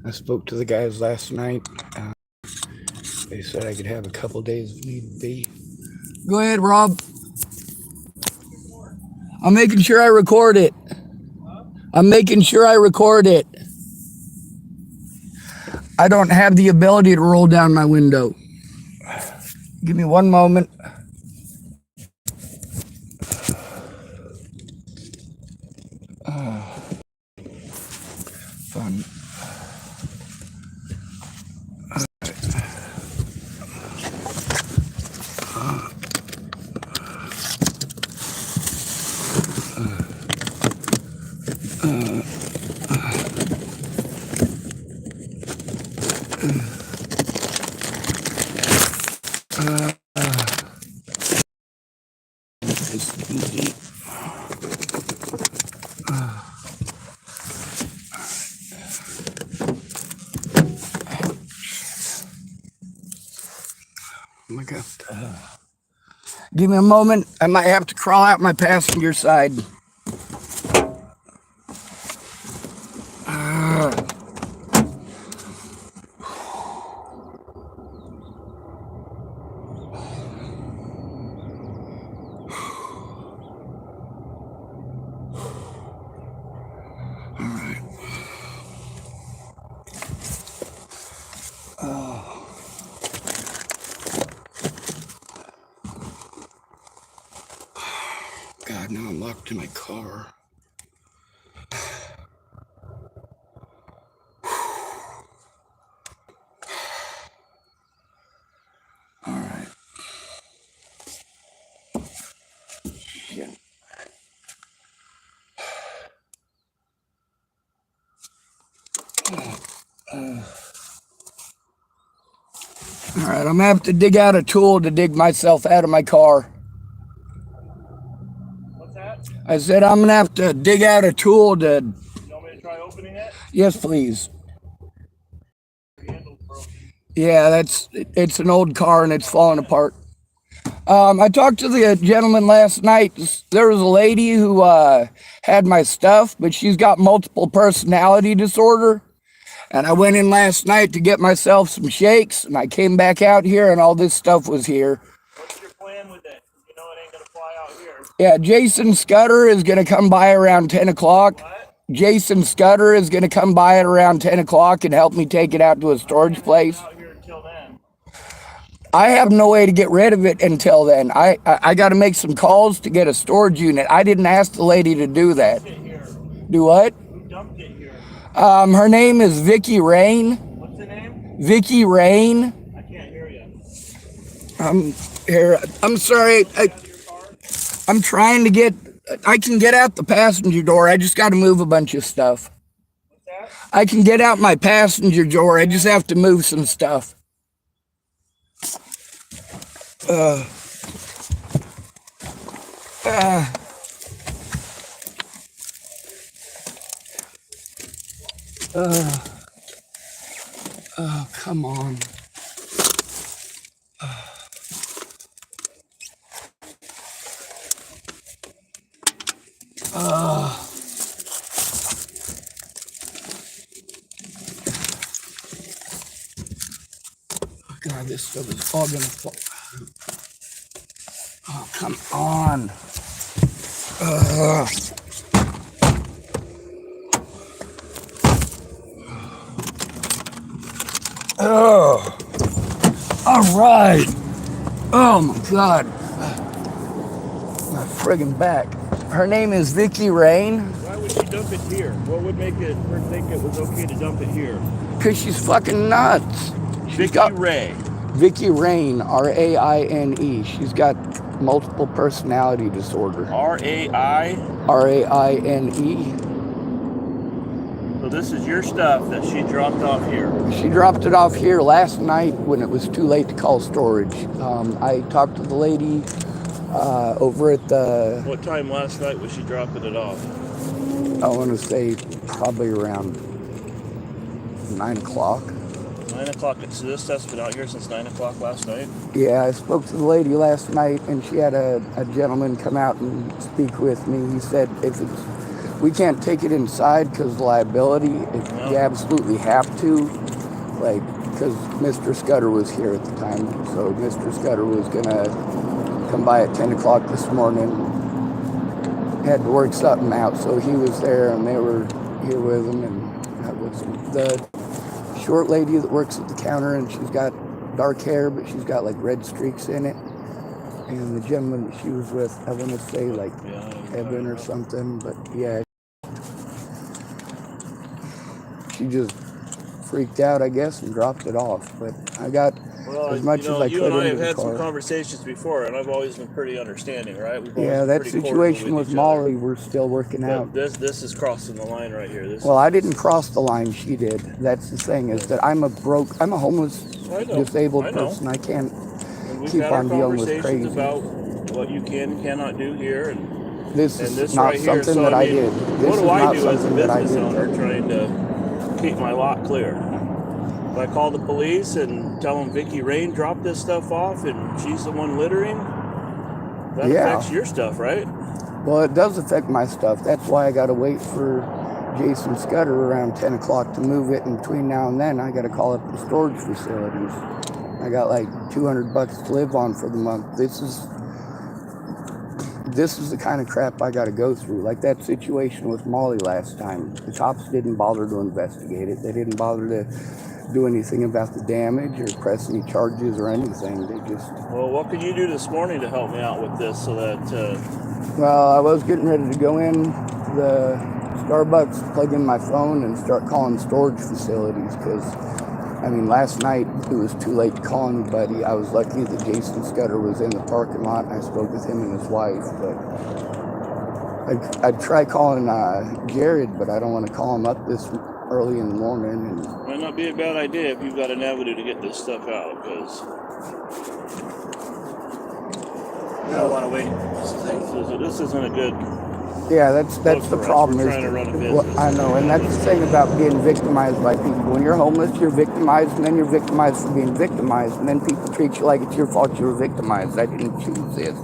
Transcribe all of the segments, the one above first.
I spoke to the guys last night. They said I could have a couple days if need be. Go ahead, Rob. I'm making sure I record it. I'm making sure I record it. I don't have the ability to roll down my window. Give me one moment. Fun. It's easy. Oh my God. Give me a moment. I might have to crawl out my passenger side. God, now I'm locked in my car. All right. Shit. All right, I'm gonna have to dig out a tool to dig myself out of my car. What's that? I said I'm gonna have to dig out a tool to. You want me to try opening it? Yes, please. The handle's broken. Yeah, it's an old car and it's falling apart. I talked to the gentleman last night. There was a lady who had my stuff, but she's got multiple personality disorder. And I went in last night to get myself some shakes, and I came back out here, and all this stuff was here. What's your plan with it? You know it ain't gonna fly out here. Yeah, Jason Scudder is going to come by around 10 o'clock. What? Jason Scudder is going to come by at around 10 o'clock and help me take it out to a storage place. Out here until then. I have no way to get rid of it until then. I got to make some calls to get a storage unit. I didn't ask the lady to do that. Get here. Do what? Who dumped it here? Her name is Vicky Rain. What's the name? Vicky Rain. I can't hear you. Here. I'm sorry. Your car? I'm trying to get. I can get out the passenger door. I just got to move a bunch of stuff. What's that? I can get out my passenger door. I just have to move some stuff. Oh, come on. God, this stuff is all gonna fall. Oh, come on. Oh, all right. Oh my God, my friggin' back. Her name is Vicky Rain. Why would she dump it here? What would make her think it was okay to dump it here? Cause she's fucking nuts. Vicky Ray. Vicky Rain, R-A-I-N-E. She's got multiple personality disorder. R-A-I. R-A-I-N-E. So this is your stuff that she dropped off here. She dropped it off here last night when it was too late to call storage. I talked to the lady over at the, What time last night was she dropping it off? I want to say probably around 9 o'clock. 9 o'clock. So this stuff's been out here since 9 o'clock last night? Yeah, I spoke to the lady last night, and she had a gentleman come out and speak with me. He said if it's we can't take it inside because liability. You absolutely have to, like, because Mr. Scudder was here at the time. So Mr. Scudder was gonna come by at 10 o'clock this morning. Had to work something out, so he was there, and they were here with him. And that was the short lady that works at the counter, and she's got dark hair, but she's got like red streaks in it. And the gentleman that she was with, I want to say like Evan or something, but yeah, she just freaked out, I guess, and dropped it off. But I got as much as I you could and I into have the had car. some conversations before, and I've always been pretty understanding, right? We've always Yeah, been that pretty cordial situation with each other. Molly, we're still working But out. this is crossing the line right here. This Well, I didn't cross the line, she did. That's the thing, is that I'm a homeless, I know, disabled I know. person. I can't And we've keep had our on dealing with conversations crazy. about what you can and cannot do here, and This and is this not right here. something So that I I mean, did. what This is do I not do as a something that I business did. owner trying to keep my lot clear? If I call the police and tell them Vicky Rain dropped this stuff off and she's the one littering, that Yeah. affects your stuff, right? Well, it does affect my stuff. That's why I got to wait for Jason Scudder around 10 o'clock to move it. In between now and then, I got to call up the storage facilities. I got like $200 to live on for the month. This is the kind of crap I got to go through. Like that situation with Molly last time. The cops didn't bother to investigate it. They didn't bother to do anything about the damage or press any charges or anything. They just... Well, what can you do this morning to help me out with this so that... Well, I was getting ready to go in to the Starbucks, plug in my phone, and start calling storage facilities because, I mean, last night it was too late to call anybody. I was lucky that Jason Scudder was in the parking lot, and I spoke with him and his wife. But I'd try calling Jared, but I don't want to call him up this early in the morning. And might not be a bad idea if you've got an avenue to get this stuff out, because I don't want to wait. This isn't a good... yeah, that's the problem. We're Is trying to run a well, business. I know, and that's the thing about being victimized by people. When you're homeless, you're victimized, and then you're victimized for being victimized, and then people treat you like it's your fault you were victimized. I didn't choose this.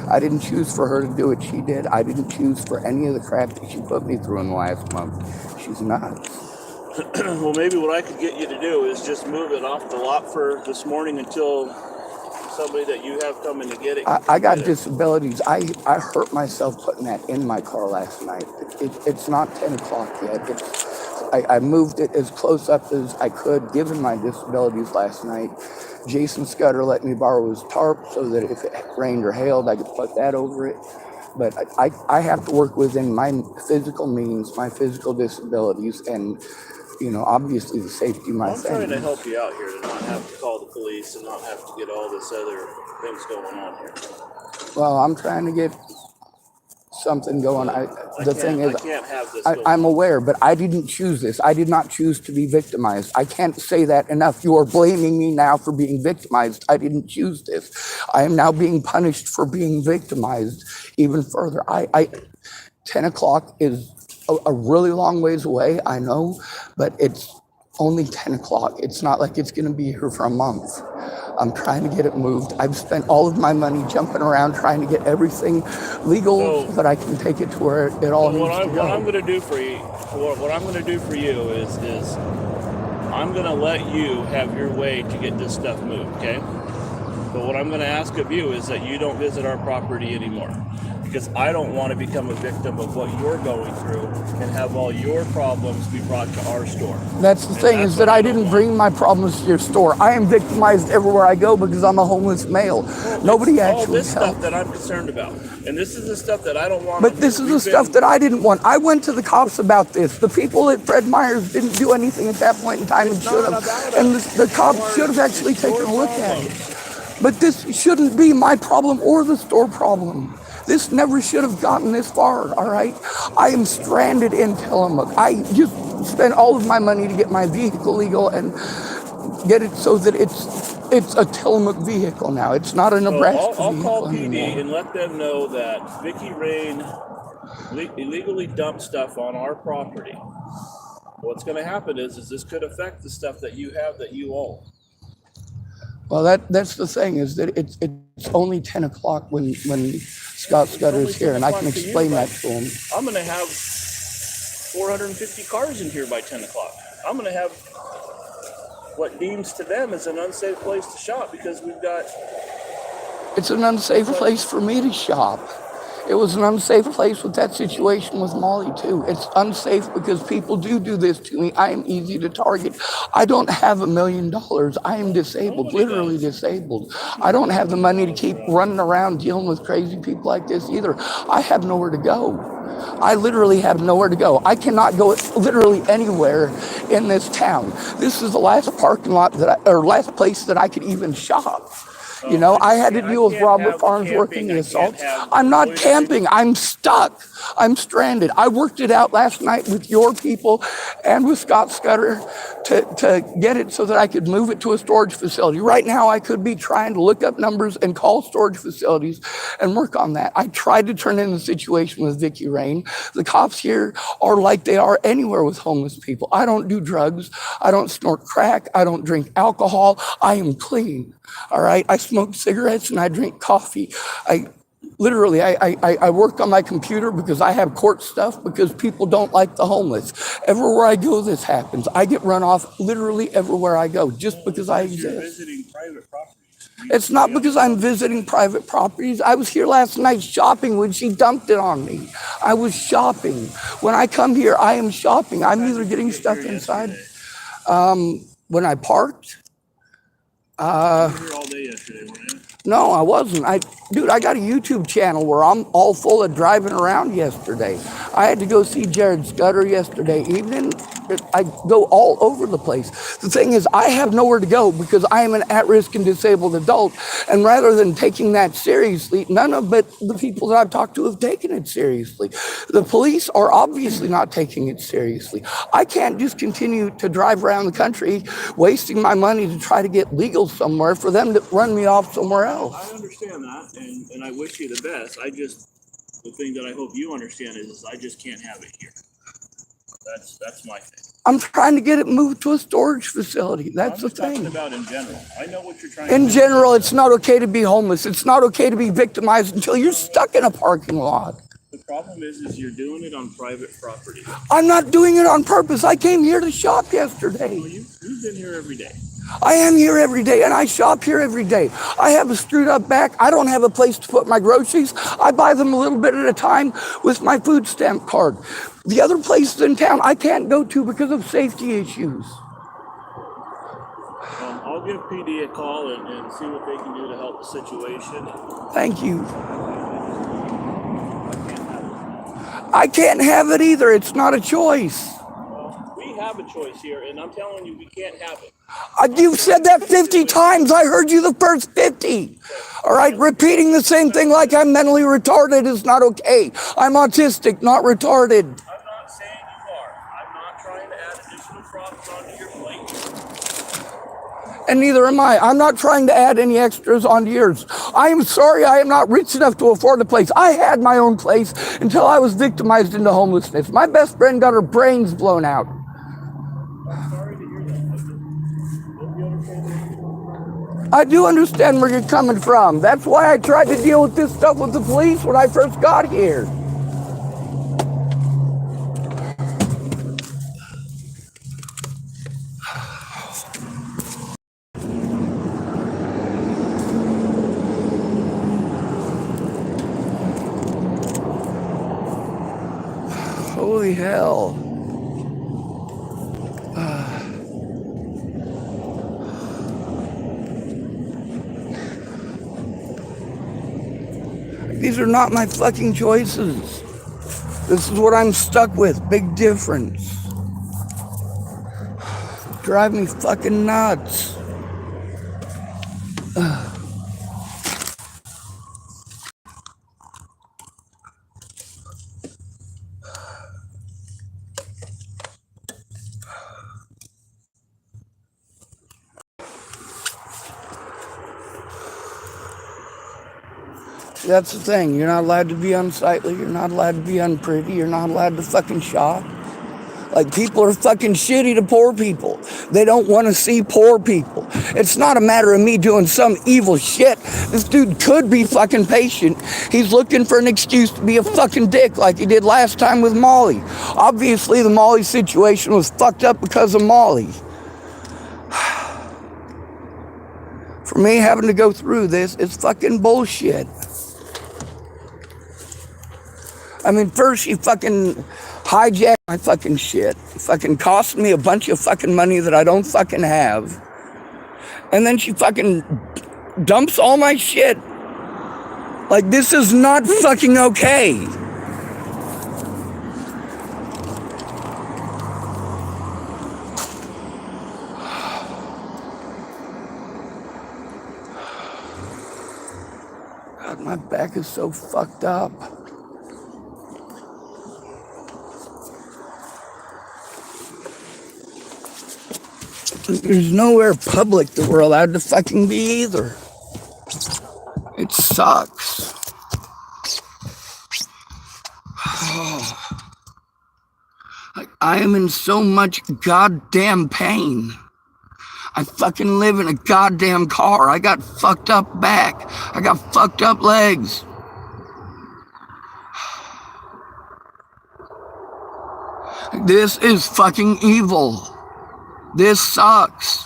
I didn't choose for her to do what she did. I didn't choose for any of the crap that she put me through in the last month. She's nuts. Well, maybe what I could get you to do is just move it off the lot for this morning until somebody that you have coming to get it. I got disabilities. I hurt myself putting that in my car last night. It's not 10 o'clock yet. I moved it as close up as I could, given my disabilities last night. Jason Scudder let me borrow his tarp so that if it rained or hailed, I could put that over it. But I have to work within my physical means, my physical disabilities, and, you know, obviously the safety of my I'm trying to family. help you out here to not have to call the police and not have to get all this other things going on here. Well, I'm trying to get something going. The thing is, I can't have this I'm aware, but I didn't choose this. I did not choose to be victimized. I can't say that enough. You are blaming me now for being victimized. I didn't choose this. I am now being punished for being victimized even further. 10 o'clock is a really long ways away, I know, but it's only 10 o'clock. It's not like it's going to be here for a month. I'm trying to get it moved. I've spent all of my money jumping around trying to get everything legal so that I can take it to where it all needs to go. What I'm going to do for you, what I'm going to do for you is I'm going to let you have your way to get this stuff moved, okay? But what I'm going to ask of you is that you don't visit our property anymore, because I don't want to become a victim of what you're going through and have all your problems be brought to our store. That's the thing, is that I didn't bring my problems to your store. I am victimized everywhere I go because I'm a homeless male. Nobody actually all this helped. stuff that I'm concerned about, and this is the stuff that I don't want. But this is the stuff that I didn't want. I went to the cops about this. The people at Fred Meyer's didn't do anything at that point in time and should have. And the cops should have actually taken a look at it. But this shouldn't be my problem or the store problem. This never should have gotten this far, all right? I am stranded in Tillamook. I just spent all of my money to get my vehicle legal and get it so that it's a Tillamook vehicle now. It's not a Nebraska vehicle I'll call PD anymore. and let them know that Vicky Rain illegally dumped stuff on our property. What's going to happen is this could affect the stuff that you have that you own. Well, that's the thing, is that it's only 10 o'clock when Scott Scudder is here, and I can explain that to him. I'm going to have 450 cars in here by 10 o'clock. I'm going to have what deems to them as an unsafe place to shop because we've got... It's an unsafe place for me to shop. It was an unsafe place with that situation with Molly too. It's unsafe because people do this to me. I am easy to target. I don't have $1 million. I am disabled, literally disabled. I don't have the money to keep running around dealing with crazy people like this either. I have nowhere to go. I literally have nowhere to go. I cannot go literally anywhere in this town. This is the last parking lot last place that I could even shop. You know, I had to deal with Robert Farnsworth and the assaults. I'm not camping. I'm stuck. I'm stranded. I worked it out last night with your people and with Scott Scudder to get it so that I could move it to a storage facility. Right now, I could be trying to look up numbers and call storage facilities and work on that. I tried to turn in the situation with Vicky Rain. The cops here are like they are anywhere with homeless people. I don't do drugs. I don't snort crack. I don't drink alcohol. I am clean. All right. I smoke cigarettes and I drink coffee. I work on my computer because I have court stuff because people don't like the homeless. Everywhere I go, this happens. I get run off literally everywhere I go just because I exist. You're visiting private properties. It's not because I'm visiting private properties. I was here last night shopping when she dumped it on me. I was shopping. When I come here, I am shopping. I'm either getting stuff inside. When I parked. You were here all day yesterday, weren't you? No, I wasn't. Dude, I got a YouTube channel where I'm all full of driving around yesterday. I had to go see Jared Scudder yesterday evening. I go all over the place. The thing is, I have nowhere to go because I am an at-risk and disabled adult. And rather than taking that seriously, none of but the people that I've talked to have taken it seriously. The police are obviously not taking it seriously. I can't just continue to drive around the country wasting my money to try to get legal somewhere for them to run me off somewhere else. I understand that, and I wish you the best. The thing that I hope you understand is I just can't have it here. That's my thing. I'm trying to get it moved to a storage facility. That's the thing. I'm talking about in general. I know what you're trying In to do. general, it's not okay to be homeless. It's not okay to be victimized until you're stuck in a parking lot. The problem is you're doing it on private property. I'm not doing it on purpose. I came here to shop yesterday. Well, you've been here every day. I am here every day, and I shop here every day. I have a screwed up back. I don't have a place to put my groceries. I buy them a little bit at a time with my food stamp card. The other places in town I can't go to because of safety issues. I'll give PD a call and see what they can do to help the situation. Thank you. I can't have it either. It's not a choice. We have a choice here, and I'm telling you, we can't have it. You've said that 50 times. I heard you the first 50. All right, repeating the same thing like I'm mentally retarded is not okay. I'm autistic, not retarded. I'm not saying you are. I'm not trying to add additional problems onto your plate. And neither am I. I'm not trying to add any extras onto yours. I am sorry I am not rich enough to afford a place. I had my own place until I was victimized into homelessness. My best friend got her brains blown out. I'm sorry to hear that. Hope you understand. I do understand where you're coming from. That's why I tried to deal with this stuff with the police when I first got here. Holy hell. These are not my fucking choices. This is what I'm stuck with. Big difference. Drive me fucking nuts. That's the thing. You're not allowed to be unsightly. You're not allowed to be unpretty. You're not allowed to fucking shop. Like, people are fucking shitty to poor people. They don't want to see poor people. It's not a matter of me doing some evil shit. This dude could be fucking patient. He's looking for an excuse to be a fucking dick like he did last time with Molly. Obviously, the Molly situation was fucked up because of Molly. For me, having to go through this is fucking bullshit. I mean, first she fucking hijacked my fucking shit. Fucking cost me a bunch of fucking money that I don't fucking have. And then she fucking dumps all my shit. Like, this is not fucking okay. God, my back is so fucked up. There's nowhere public that we're allowed to fucking be either. It sucks. Like, I am in so much goddamn pain. I fucking live in a goddamn car. I got fucked up back. I got fucked up legs. This is fucking evil. This sucks.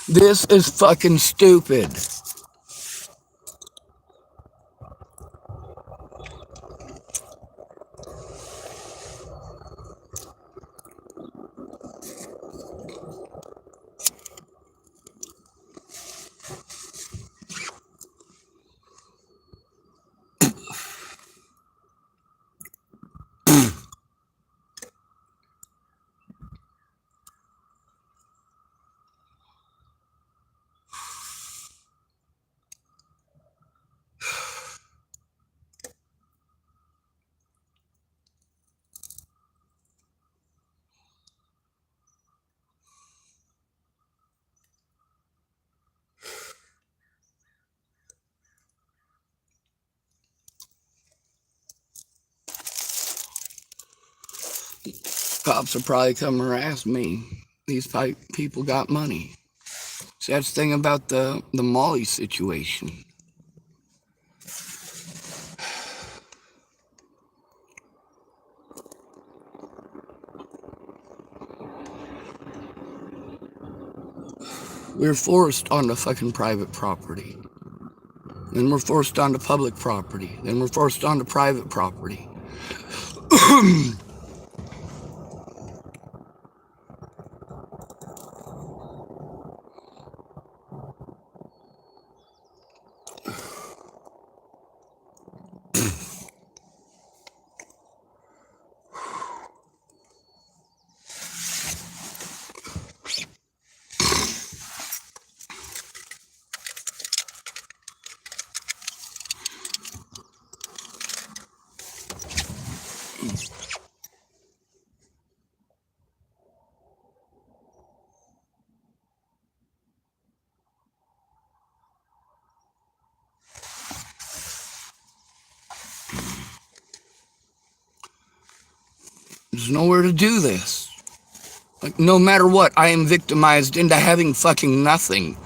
This is fucking stupid. Cops will probably come harass me. These people got money. See, that's the thing about the Molly situation. We're forced onto fucking private property. Then we're forced onto public property. Then we're forced onto private property. There's nowhere to do this. Like, no matter what, I am victimized into having fucking nothing.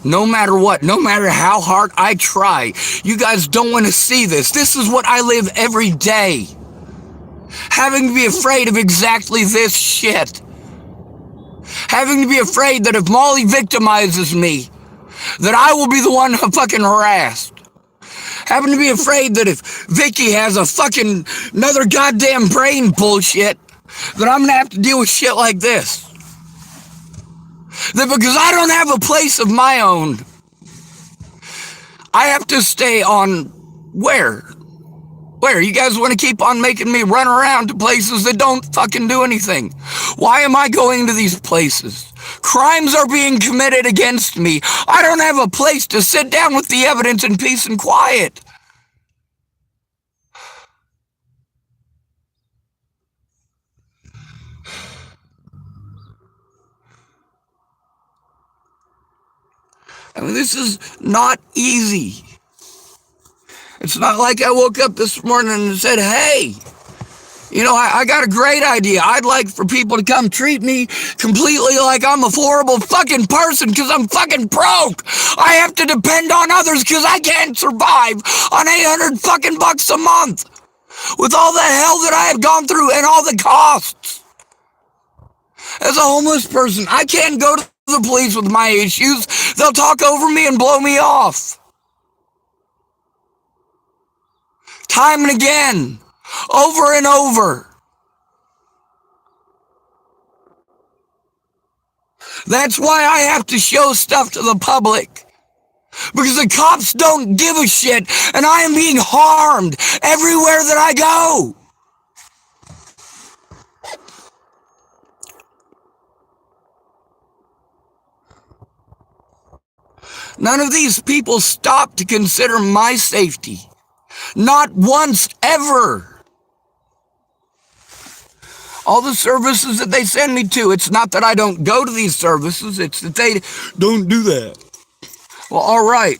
No matter what, no matter how hard I try, you guys don't want to see this. This is what I live every day. Having to be afraid of exactly this shit. Having to be afraid that if Molly victimizes me, that I will be the one fucking harassed. Having to be afraid that if Vicky has a fucking another goddamn brain bullshit, that I'm gonna have to deal with shit like this. That because I don't have a place of my own, I have to stay on where? Where? You guys want to keep on making me run around to places that don't fucking do anything? Why am I going to these places? Crimes are being committed against me. I don't have a place to sit down with the evidence in peace and quiet. I mean, this is not easy. It's not like I woke up this morning and said, hey, you know, I got a great idea. I'd like for people to come treat me completely like I'm a horrible fucking person because I'm fucking broke. I have to depend on others because I can't survive on 800 fucking bucks a month with all the hell that I have gone through and all the costs. As a homeless person, I can't go to the police with my issues. They'll talk over me and blow me off. Time and again. Over and over. That's why I have to show stuff to the public. Because the cops don't give a shit, and I am being harmed everywhere that I go. None of these people stop to consider my safety. Not once ever. All the services that they send me to, it's not that I don't go to these services, it's that they don't do that. Well, all right.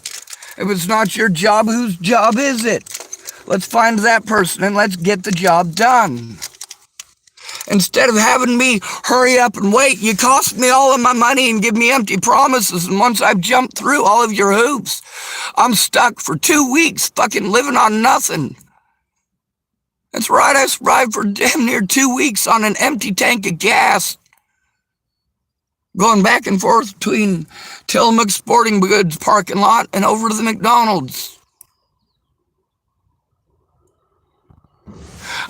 If it's not your job, whose job is it? Let's find that person and let's get the job done. Instead of having me hurry up and wait, you cost me all of my money and give me empty promises. And once I've jumped through all of your hoops, I'm stuck for 2 weeks fucking living on nothing. That's right, I survived for damn near 2 weeks on an empty tank of gas. Going back and forth between Tillamook Sporting Goods parking lot and over to the McDonald's.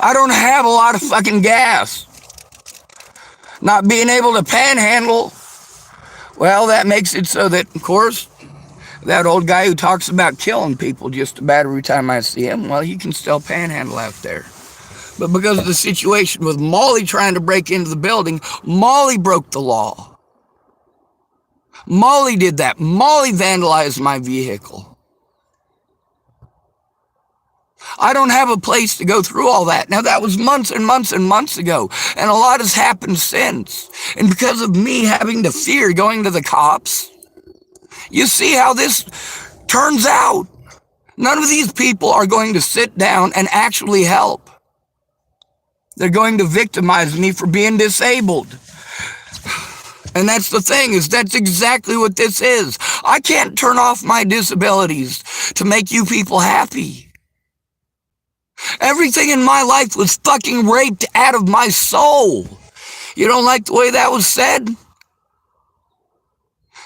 I don't have a lot of fucking gas. Not being able to panhandle, well, that makes it so that, of course, that old guy who talks about killing people just about every time I see him, well, he can still panhandle out there. But because of the situation with Molly trying to break into the building, Molly broke the law. Molly did that. Molly vandalized my vehicle. I don't have a place to go through all that. Now, that was months and months and months ago, and a lot has happened since. And because of me having to fear going to the cops, you see how this turns out. None of these people are going to sit down and actually help. They're going to victimize me for being disabled. And that's the thing, is that's exactly what this is. I can't turn off my disabilities to make you people happy. Everything in my life was fucking raped out of my soul. You don't like the way that was said?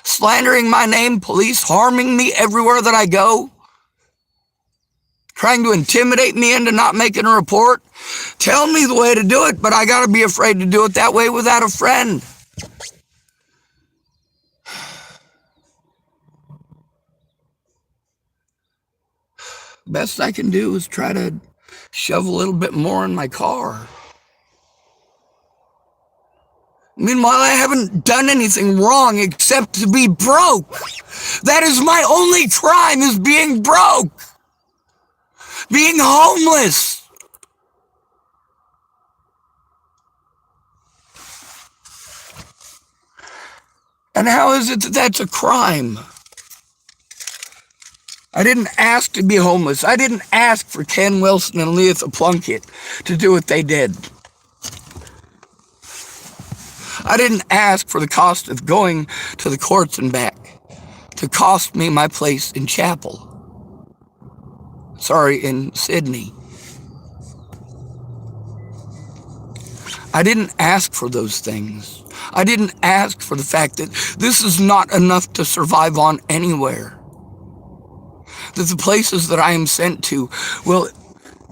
Slandering my name, police harming me everywhere that I go, trying to intimidate me into not making a report. Tell me the way to do it, but I gotta be afraid to do it that way without a friend. Best I can do is try to shove a little bit more in my car. Meanwhile, I haven't done anything wrong except to be broke. That is my only crime, is being broke. Being homeless. And how is it that that's a crime? I didn't ask to be homeless. I didn't ask for Ken Wilson and Leatha Plunkett to do what they did. I didn't ask for the cost of going to the courts and back to cost me my place in Chapel. Sorry, in Sydney. I didn't ask for those things. I didn't ask for the fact that this is not enough to survive on anywhere. That the places that I am sent to will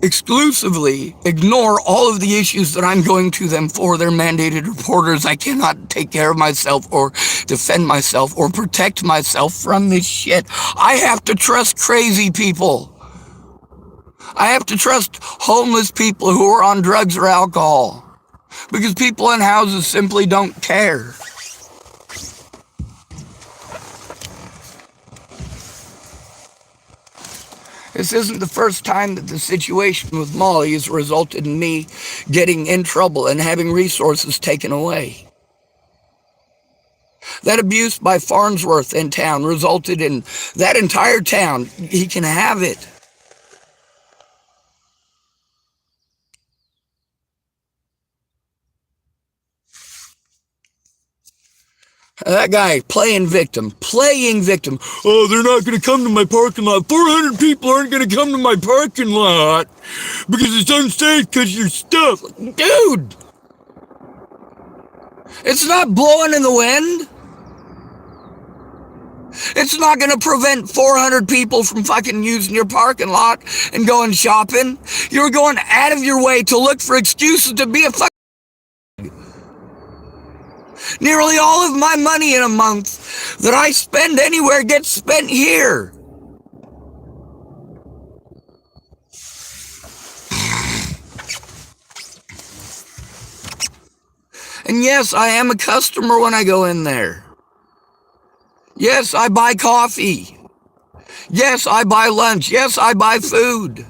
exclusively ignore all of the issues that I'm going to them for. They're mandated reporters. I cannot take care of myself or defend myself or protect myself from this shit. I have to trust crazy people. I have to trust homeless people who are on drugs or alcohol, because people in houses simply don't care. This isn't the first time that the situation with Molly has resulted in me getting in trouble and having resources taken away. That abuse by Farnsworth in town resulted in that entire town. He can have it. That guy playing victim. Oh, they're not going to come to my parking lot. 400 people aren't going to come to my parking lot because it's unsafe because your stuff. Dude, it's not blowing in the wind. It's not going to prevent 400 people from fucking using your parking lot and going shopping. You're going out of your way to look for excuses to be a fucking. Nearly all of my money in a month that I spend anywhere gets spent here. And yes, I am a customer when I go in there. Yes, I buy coffee. Yes, I buy lunch. Yes, I buy food.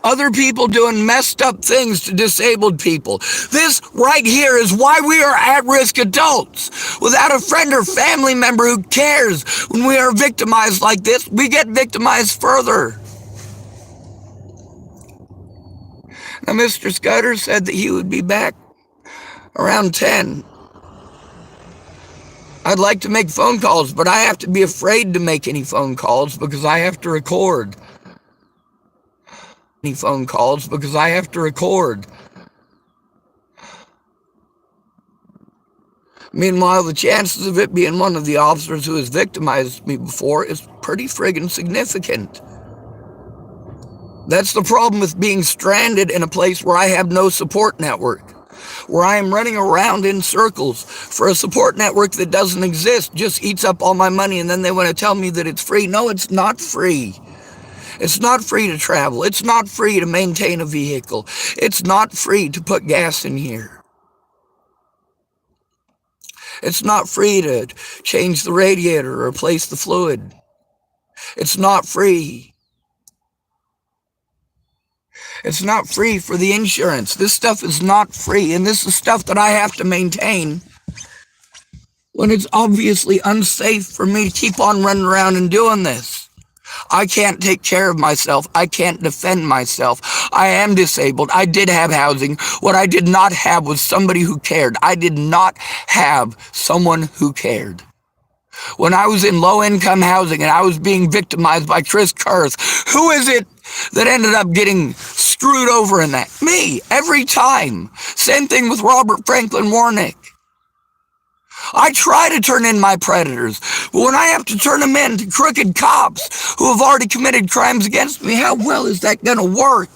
Other people doing messed up things to disabled people. This right here is why we are at-risk adults. Without a friend or family member who cares when we are victimized like this, we get victimized further. Now, Mr. Scudder said that he would be back around 10. I'd like to make phone calls, but I have to be afraid to make any phone calls because I have to record. Meanwhile, the chances of it being one of the officers who has victimized me before is pretty friggin' significant. That's the problem with being stranded in a place where I have no support network, where I am running around in circles for a support network that doesn't exist, just eats up all my money, and then they want to tell me that it's free. No, it's not free. It's not free to travel. It's not free to maintain a vehicle. It's not free to put gas in here. It's not free to change the radiator or replace the fluid. It's not free. It's not free for the insurance. This stuff is not free, and this is stuff that I have to maintain when it's obviously unsafe for me to keep on running around and doing this. I can't take care of myself. I can't defend myself. I am disabled. I did have housing. What I did not have was somebody who cared. I did not have someone who cared. When I was in low-income housing and I was being victimized by Chris Kurth, who is it that ended up getting screwed over in that? Me, every time. Same thing with Robert Franklin Warnick. I try to turn in my predators, but when I have to turn them in to crooked cops who have already committed crimes against me, how well is that going to work?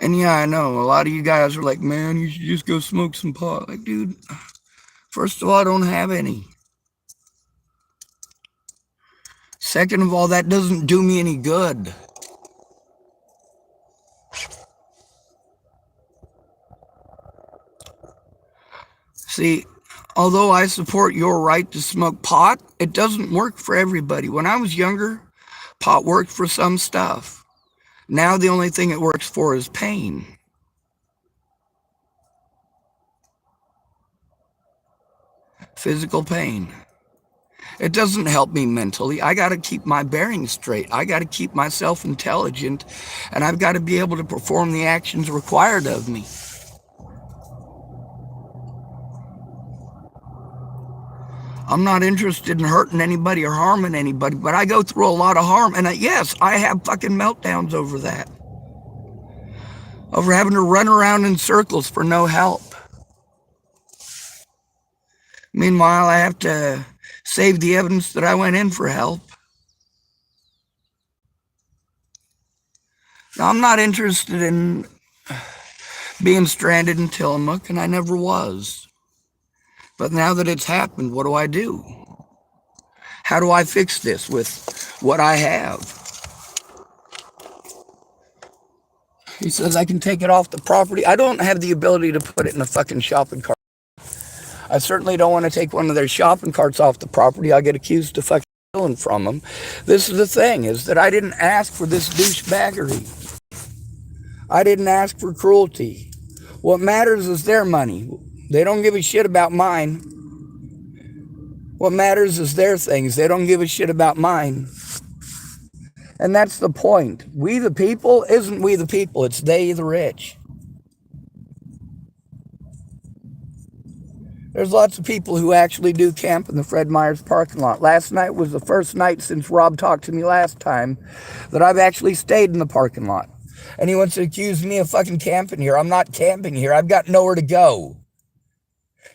And yeah, I know, a lot of you guys are like, man, you should just go smoke some pot. Like, dude, first of all, I don't have any. Second of all, that doesn't do me any good. See, although I support your right to smoke pot, it doesn't work for everybody. When I was younger, pot worked for some stuff. Now the only thing it works for is pain. Physical pain. It doesn't help me mentally. I got to keep my bearings straight. I got to keep myself intelligent, and I've got to be able to perform the actions required of me. I'm not interested in hurting anybody or harming anybody, but I go through a lot of harm. And yes, I have fucking meltdowns over that. Over having to run around in circles for no help. Meanwhile, I have to save the evidence that I went in for help. Now, I'm not interested in being stranded in Tillamook, and I never was. But now that it's happened, what do? How do I fix this with what I have? He says I can take it off the property. I don't have the ability to put it in a fucking shopping cart. I certainly don't want to take one of their shopping carts off the property. I'll get accused of fucking stealing from them. This is the thing, is that I didn't ask for this douchebaggery. I didn't ask for cruelty. What matters is their money. They don't give a shit about mine. What matters is their things. They don't give a shit about mine. And that's the point. We the people isn't we the people. It's they the rich. There's lots of people who actually do camp in the Fred Meyers parking lot. Last night was the first night since Rob talked to me last time that I've actually stayed in the parking lot. And he wants to accuse me of fucking camping here. I'm not camping here. I've got nowhere to go.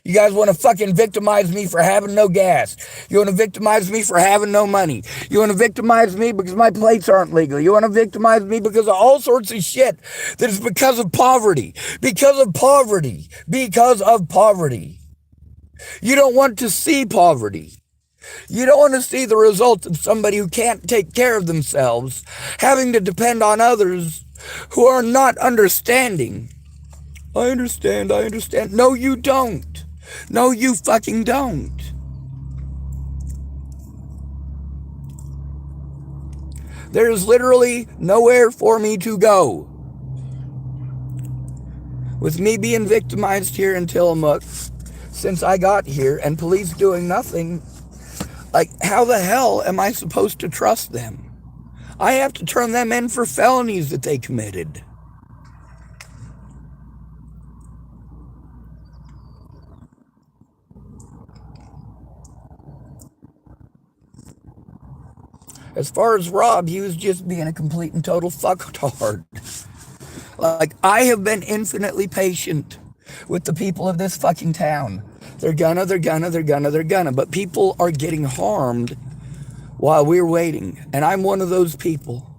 You guys want to fucking victimize me for having no gas. You want to victimize me for having no money. You want to victimize me because my plates aren't legal. You want to victimize me because of all sorts of shit that is because of poverty. Because of poverty. Because of poverty. You don't want to see poverty. You don't want to see the result of somebody who can't take care of themselves having to depend on others who are not understanding. I understand. No, you don't. No, you fucking don't. There is literally nowhere for me to go. With me being victimized here in Tillamook since I got here and police doing nothing, like, how the hell am I supposed to trust them? I have to turn them in for felonies that they committed. As far as Rob, he was just being a complete and total fucktard. Like, I have been infinitely patient with the people of this fucking town. They're gonna. But people are getting harmed while we're waiting. And I'm one of those people.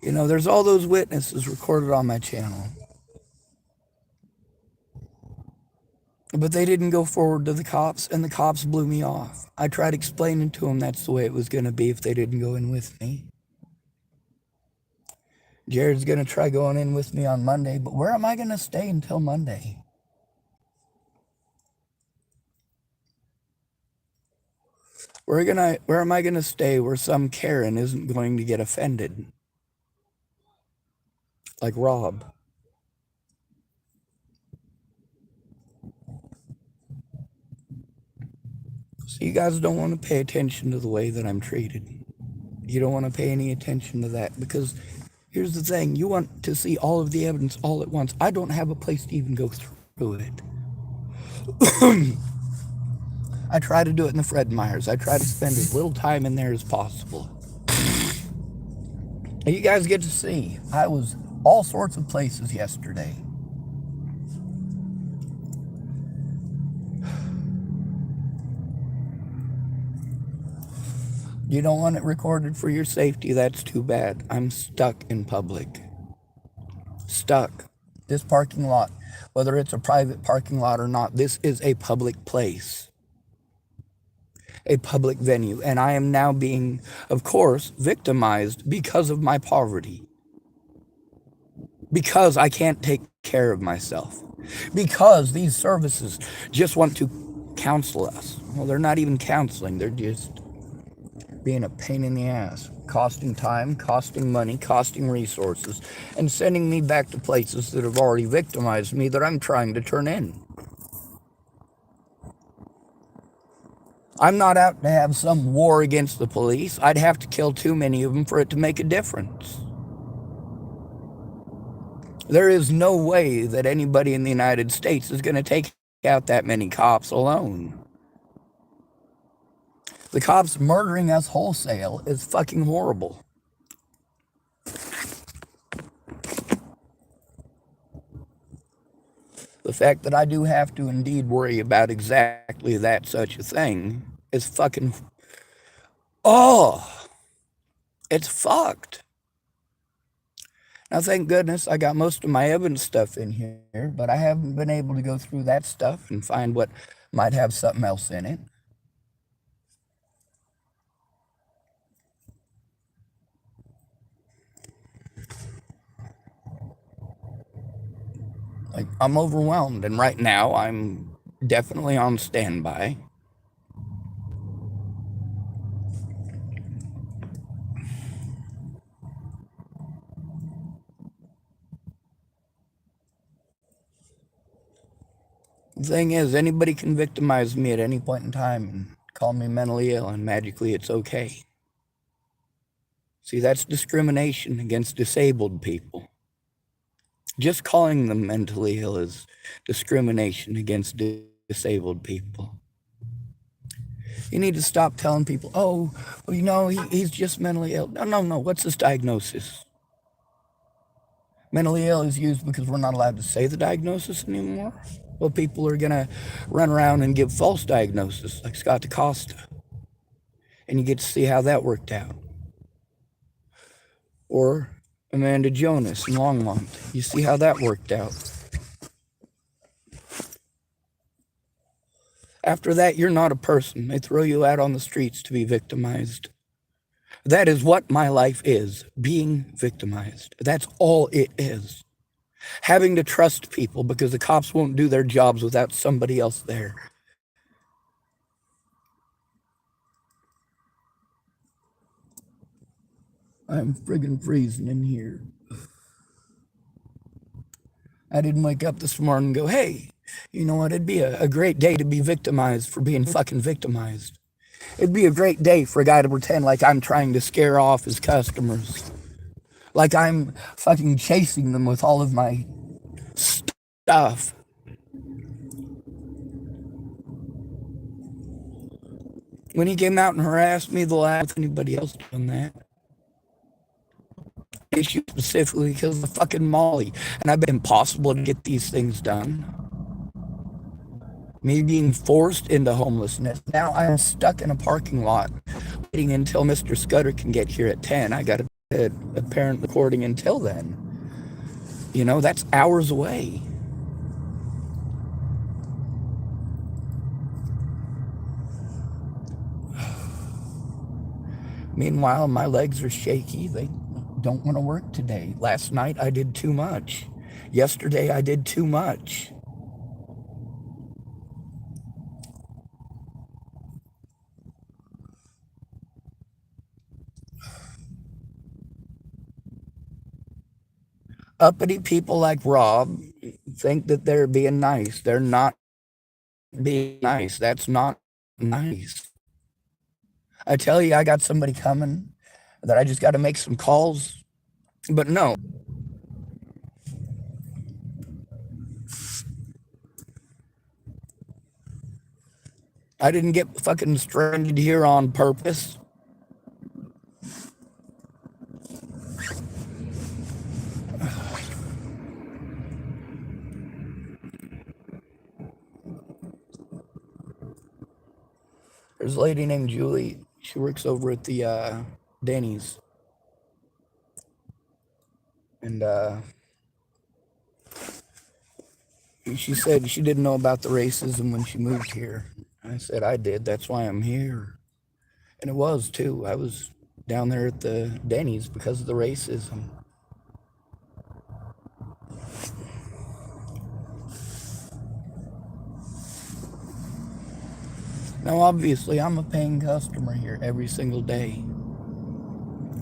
You know, there's all those witnesses recorded on my channel. But they didn't go forward to the cops, and the cops blew me off. I tried explaining to them that's the way it was going to be if they didn't go in with me. Jared's going to try going in with me on Monday, but where am I going to stay until Monday? Where am I going to stay where some Karen isn't going to get offended? Like Rob. So you guys don't want to pay attention to the way that I'm treated. You don't want to pay any attention to that because here's the thing. You want to see all of the evidence all at once. I don't have a place to even go through it. I try to do it in the Fred Meyers. I try to spend as little time in there as possible. And you guys get to see. I was all sorts of places yesterday. You don't want it recorded for your safety. That's too bad. I'm stuck in public. Stuck. This parking lot, whether it's a private parking lot or not, this is a public place. A public venue. And I am now being, of course, victimized because of my poverty. Because I can't take care of myself. Because these services just want to counsel us. Well, they're not even counseling. They're just being a pain in the ass. Costing time, costing money, costing resources, and sending me back to places that have already victimized me that I'm trying to turn in. I'm not out to have some war against the police. I'd have to kill too many of them for it to make a difference. There is no way that anybody in the United States is going to take out that many cops alone. The cops murdering us wholesale is fucking horrible. The fact that I do have to indeed worry about exactly that such a thing is fucking Oh, it's fucked. Now, thank goodness I got most of my Evans stuff in here, but I haven't been able to go through that stuff and find what might have something else in it. Like, I'm overwhelmed, and right now I'm definitely on standby. The thing is, anybody can victimize me at any point in time and call me mentally ill, and magically it's okay. See, that's discrimination against disabled people. Just calling them mentally ill is discrimination against disabled people. You need to stop telling people, oh, well, he's just mentally ill. No, no, no. What's his diagnosis? Mentally ill is used because we're not allowed to say the diagnosis anymore. Well, people are going to run around and give false diagnosis like Scott DaCosta. And you get to see how that worked out. Or Amanda Jonas in Longmont. You see how that worked out. After that, you're not a person. They throw you out on the streets to be victimized. That is what my life is, being victimized. That's all it is. Having to trust people because the cops won't do their jobs without somebody else there. I'm friggin' freezing in here. I didn't wake up this morning and go, hey, you know what? It'd be a great day to be victimized for being fucking victimized. It'd be a great day for a guy to pretend like I'm trying to scare off his customers. Like I'm fucking chasing them with all of my stuff. When he came out and harassed me the last, anybody else done that? Issue specifically because of fucking Molly. And I've been impossible to get these things done. Me being forced into homelessness. Now I'm stuck in a parking lot waiting until Mr. Scudder can get here at 10. I got a parent recording until then. You know, that's hours away. Meanwhile, my legs are shaky. They don't want to work today. Last night I did too much. Yesterday I did too much. Uppity people like Rob think that they're being nice. They're not being nice. That's not nice. I tell you, I got somebody coming that I just got to make some calls. But no. I didn't get fucking stranded here on purpose. There's a lady named Julie. She works over at the Denny's. And she said she didn't know about the racism when she moved here. I said, I did. That's why I'm here. And it was, too. I was down there at the Denny's because of the racism. Now, obviously, I'm a paying customer here every single day.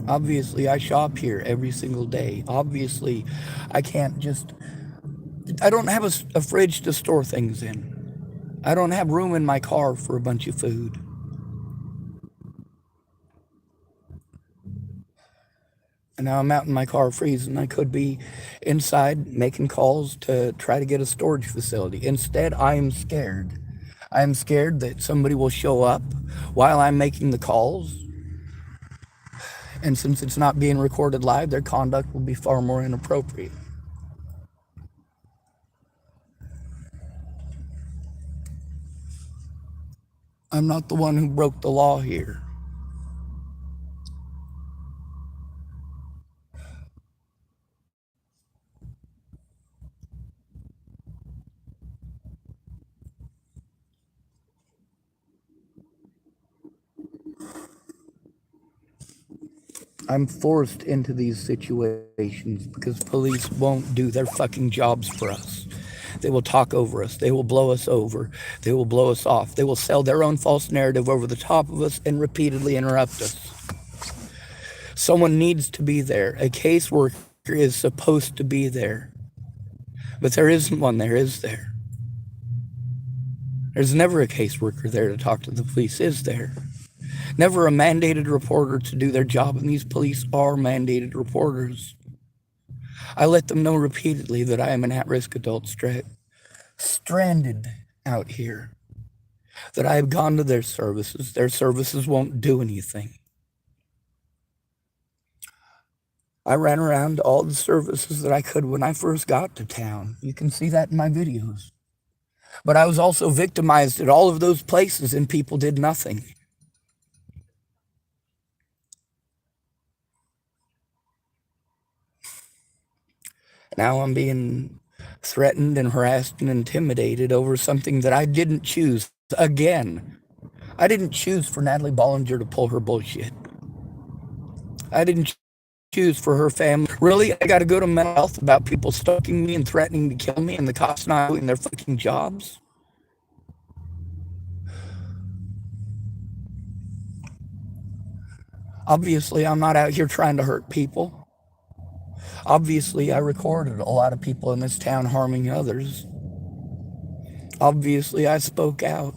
Obviously, I shop here every single day. Obviously, I can't just... I don't have a fridge to store things in. I don't have room in my car for a bunch of food. And now I'm out in my car freezing. I could be inside making calls to try to get a storage facility. Instead, I am scared. I am scared that somebody will show up while I'm making the calls. And since it's not being recorded live, their conduct will be far more inappropriate. I'm not the one who broke the law here. I'm forced into these situations because police won't do their fucking jobs for us. They will talk over us. They will blow us over. They will blow us off. They will sell their own false narrative over the top of us and repeatedly interrupt us. Someone needs to be there. A caseworker is supposed to be there. But there isn't one there, is there? There's never a caseworker there to talk to the police, is there? Never a mandated reporter to do their job, and these police are mandated reporters. I let them know repeatedly that I am an at-risk adult stranded out here, that I have gone to their services won't do anything. I ran around to all the services that I could when I first got to town. You can see that in my videos. But I was also victimized at all of those places and people did nothing. Now I'm being threatened and harassed and intimidated over something that I didn't choose. Again, I didn't choose for Natalie Bollinger to pull her bullshit. I didn't choose for her family. Really, I got to go to mental health about people stalking me and threatening to kill me and the cops not doing their fucking jobs? Obviously, I'm not out here trying to hurt people. Obviously, I recorded a lot of people in this town harming others. Obviously, I spoke out.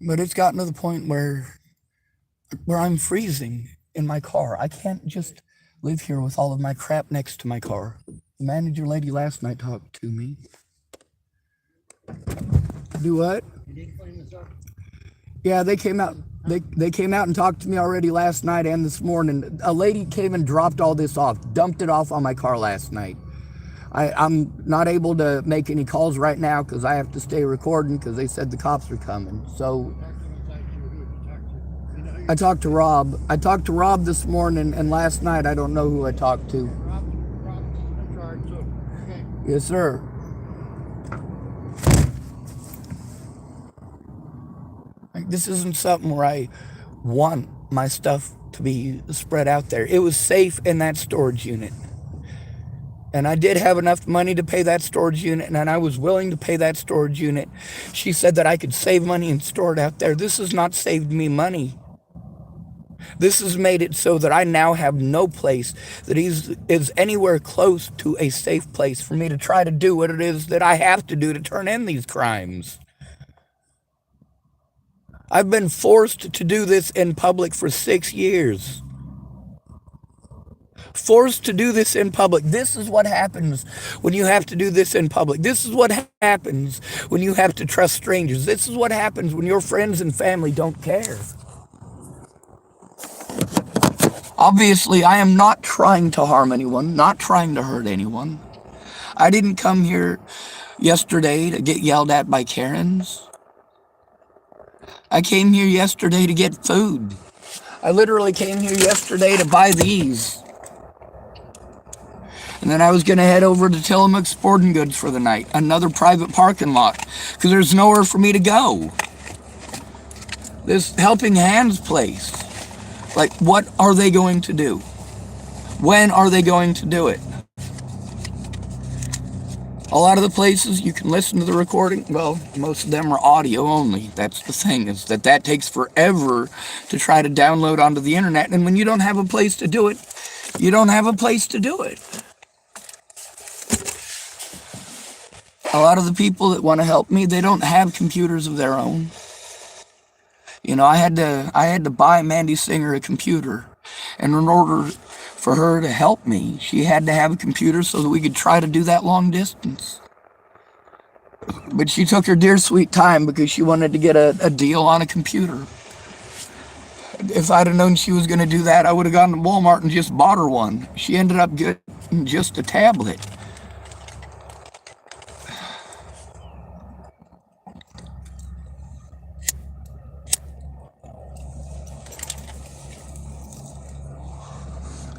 But it's gotten to the point where I'm freezing in my car. I can't just live here with all of my crap next to my car. The manager lady last night talked to me. Do what? You need to clean this up? Yeah, they came out. They came out and talked to me already last night and this morning. A lady came and dropped all this off, dumped it off on my car last night. I'm not able to make any calls right now because I have to stay recording because they said the cops are coming. So I talked to Rob. I talked to Rob this morning, and last night I don't know who I talked to. Rob's in charge, so okay. Yes, sir. This isn't something where I want my stuff to be spread out there. It was safe in that storage unit. And I did have enough money to pay that storage unit, and I was willing to pay that storage unit. She said that I could save money and store it out there. This has not saved me money. This has made it so that I now have no place that is anywhere close to a safe place for me to try to do what it is that I have to do to turn in these crimes. I've been forced to do this in public for 6 years. Forced to do this in public. This is what happens when you have to do this in public. This is what happens when you have to trust strangers. This is what happens when your friends and family don't care. Obviously, I am not trying to harm anyone, not trying to hurt anyone. I didn't come here yesterday to get yelled at by Karens. I came here yesterday to get food. I literally came here yesterday to buy these. And then I was going to head over to Tillamook Sporting Goods for the night, another private parking lot, because there's nowhere for me to go. This Helping Hands place, like, what are they going to do? When are they going to do it? A lot of the places you can listen to the recording, well, most of them are audio only. That's the thing, is that takes forever to try to download onto the internet. And when you don't have a place to do it, you don't have a place to do it. A lot of the people that want to help me, they don't have computers of their own. You know, I had to buy Mandy Singer a computer. And in order for her to help me, she had to have a computer so that we could try to do that long distance. But she took her dear sweet time because she wanted to get a deal on a computer. If I'd have known she was going to do that, I would have gone to Walmart and just bought her one. She ended up getting just a tablet.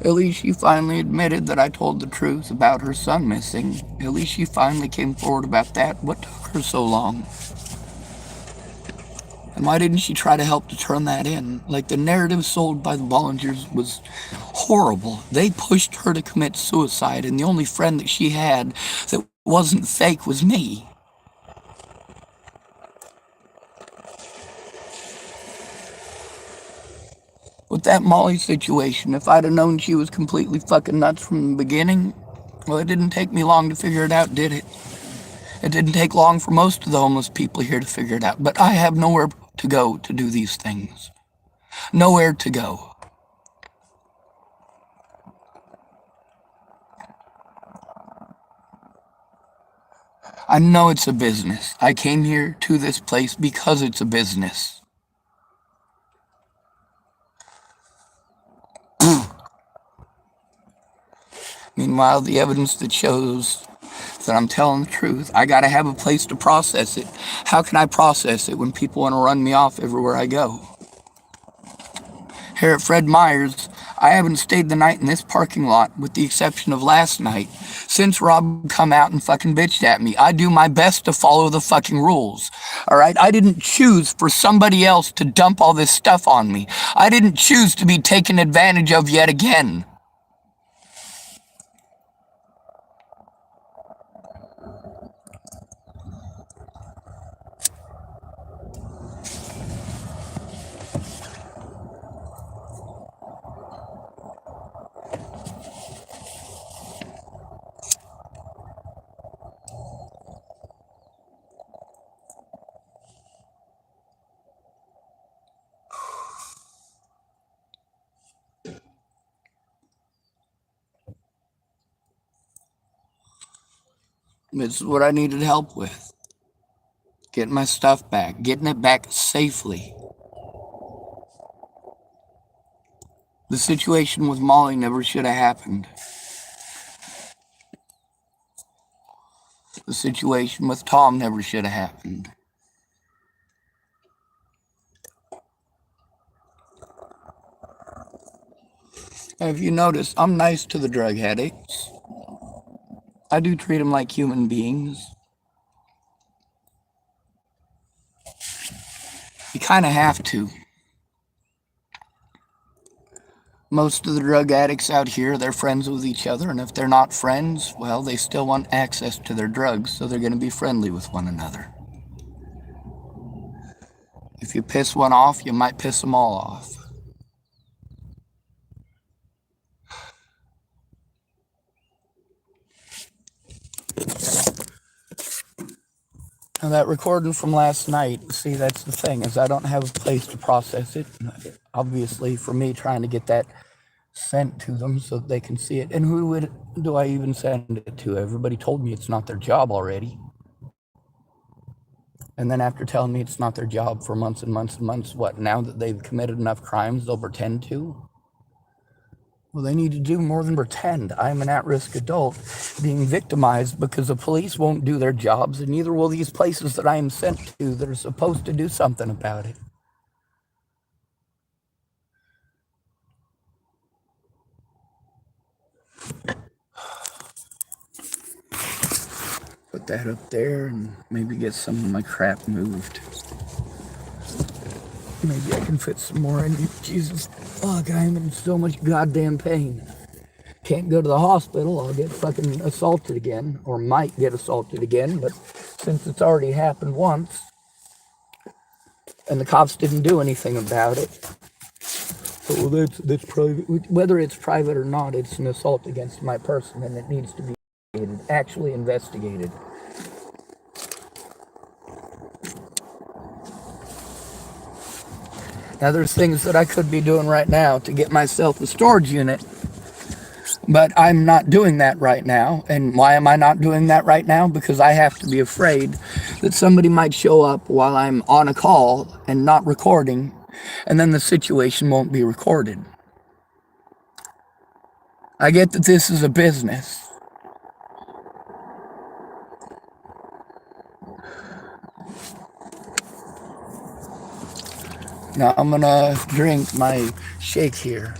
At least she finally admitted that I told the truth about her son missing. At least she finally came forward about that. What took her so long? And why didn't she try to help to turn that in? Like, the narrative sold by the Bollingers was horrible. They pushed her to commit suicide, and the only friend that she had that wasn't fake was me. With that Molly situation, if I'd have known she was completely fucking nuts from the beginning, well, it didn't take me long to figure it out, did it? It didn't take long for most of the homeless people here to figure it out. But I have nowhere to go to do these things. Nowhere to go. I know it's a business. I came here to this place because it's a business. Meanwhile, the evidence that shows that I'm telling the truth, I gotta have a place to process it. How can I process it when people want to run me off everywhere I go? Here at Fred Meyer's, I haven't stayed the night in this parking lot, with the exception of last night, since Rob come out and fucking bitched at me. I do my best to follow the fucking rules. Alright? I didn't choose for somebody else to dump all this stuff on me. I didn't choose to be taken advantage of yet again. This is what I needed help with. Getting my stuff back. Getting it back safely. The situation with Molly never should have happened. The situation with Tom never should have happened. Have you noticed, I'm nice to the drug addicts. I do treat them like human beings. You kind of have to. Most of the drug addicts out here, they're friends with each other, and if they're not friends, well, they still want access to their drugs, so they're going to be friendly with one another. If you piss one off, you might piss them all off. Now that recording from last night, see, that's the thing, is I don't have a place to process it. Obviously, for me, trying to get that sent to them so that they can see it. And who do I even send it to? Everybody told me it's not their job already. And then after telling me it's not their job for months and months and months, what, now that they've committed enough crimes, they'll pretend to? Well, they need to do more than pretend. I'm an at-risk adult being victimized because the police won't do their jobs, and neither will these places that I am sent to that are supposed to do something about it. Put that up there and maybe get some of my crap moved. Maybe I can fit some more in. Jesus, fuck, I'm in so much goddamn pain. Can't go to the hospital, I'll get fucking assaulted again, or might get assaulted again, but since it's already happened once, and the cops didn't do anything about it, so that's private. Whether it's private or not, it's an assault against my person, and it needs to be actually investigated. Now, there's things that I could be doing right now to get myself a storage unit, but I'm not doing that right now. And why am I not doing that right now? Because I have to be afraid that somebody might show up while I'm on a call and not recording, and then the situation won't be recorded. I get that this is a business. Now I'm gonna drink my shake here.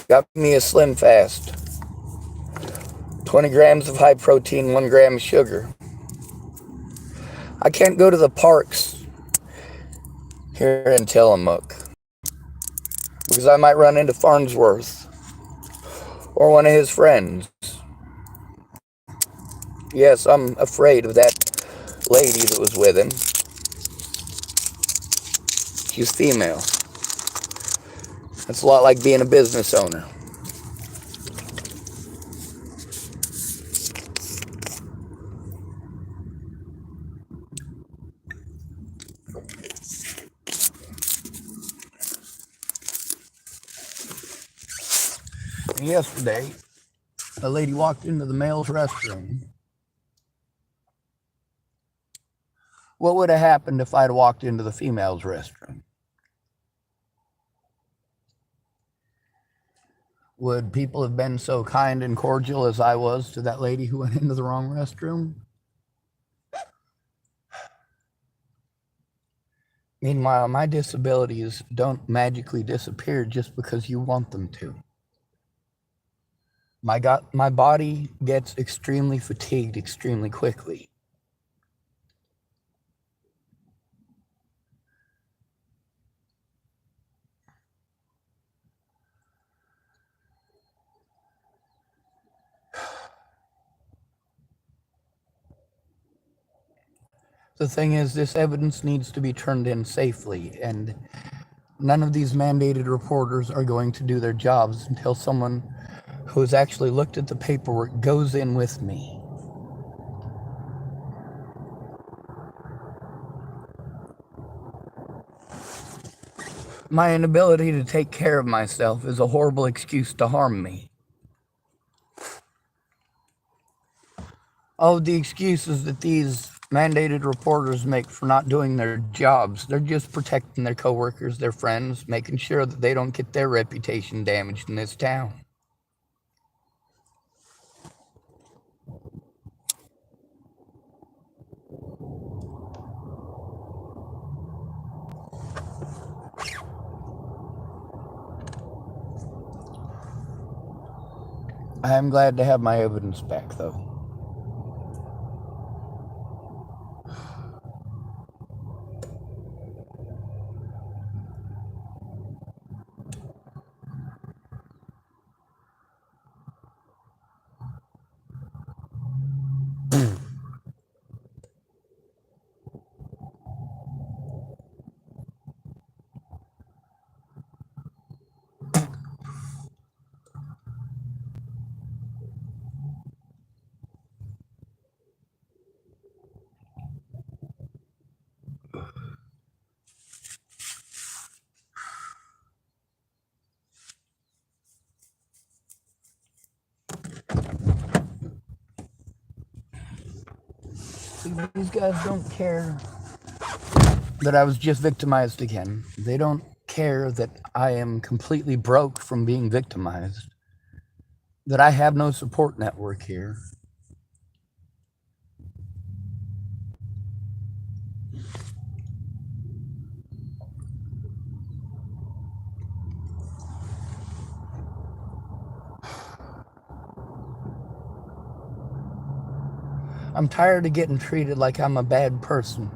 Got me a Slim Fast. 20 grams of high protein, 1 gram of sugar. I can't go to the parks here in Tillamook because I might run into Farnsworth or one of his friends. Yes, I'm afraid of that lady that was with him. She's female. That's a lot like being a business owner. And yesterday, a lady walked into the male's restroom. What would have happened if I'd walked into the female's restroom? Would people have been so kind and cordial as I was to that lady who went into the wrong restroom? Meanwhile, my disabilities don't magically disappear just because you want them to. My body gets extremely fatigued extremely quickly. The thing is, this evidence needs to be turned in safely, and none of these mandated reporters are going to do their jobs until someone who has actually looked at the paperwork goes in with me. My inability to take care of myself is a horrible excuse to harm me. All of the excuses that these mandated reporters make for not doing their jobs, they're just protecting their coworkers, their friends, making sure that they don't get their reputation damaged in this town. I am glad to have my evidence back, though. These guys don't care that I was just victimized again. They don't care that I am completely broke from being victimized, that I have no support network here. I'm tired of getting treated like I'm a bad person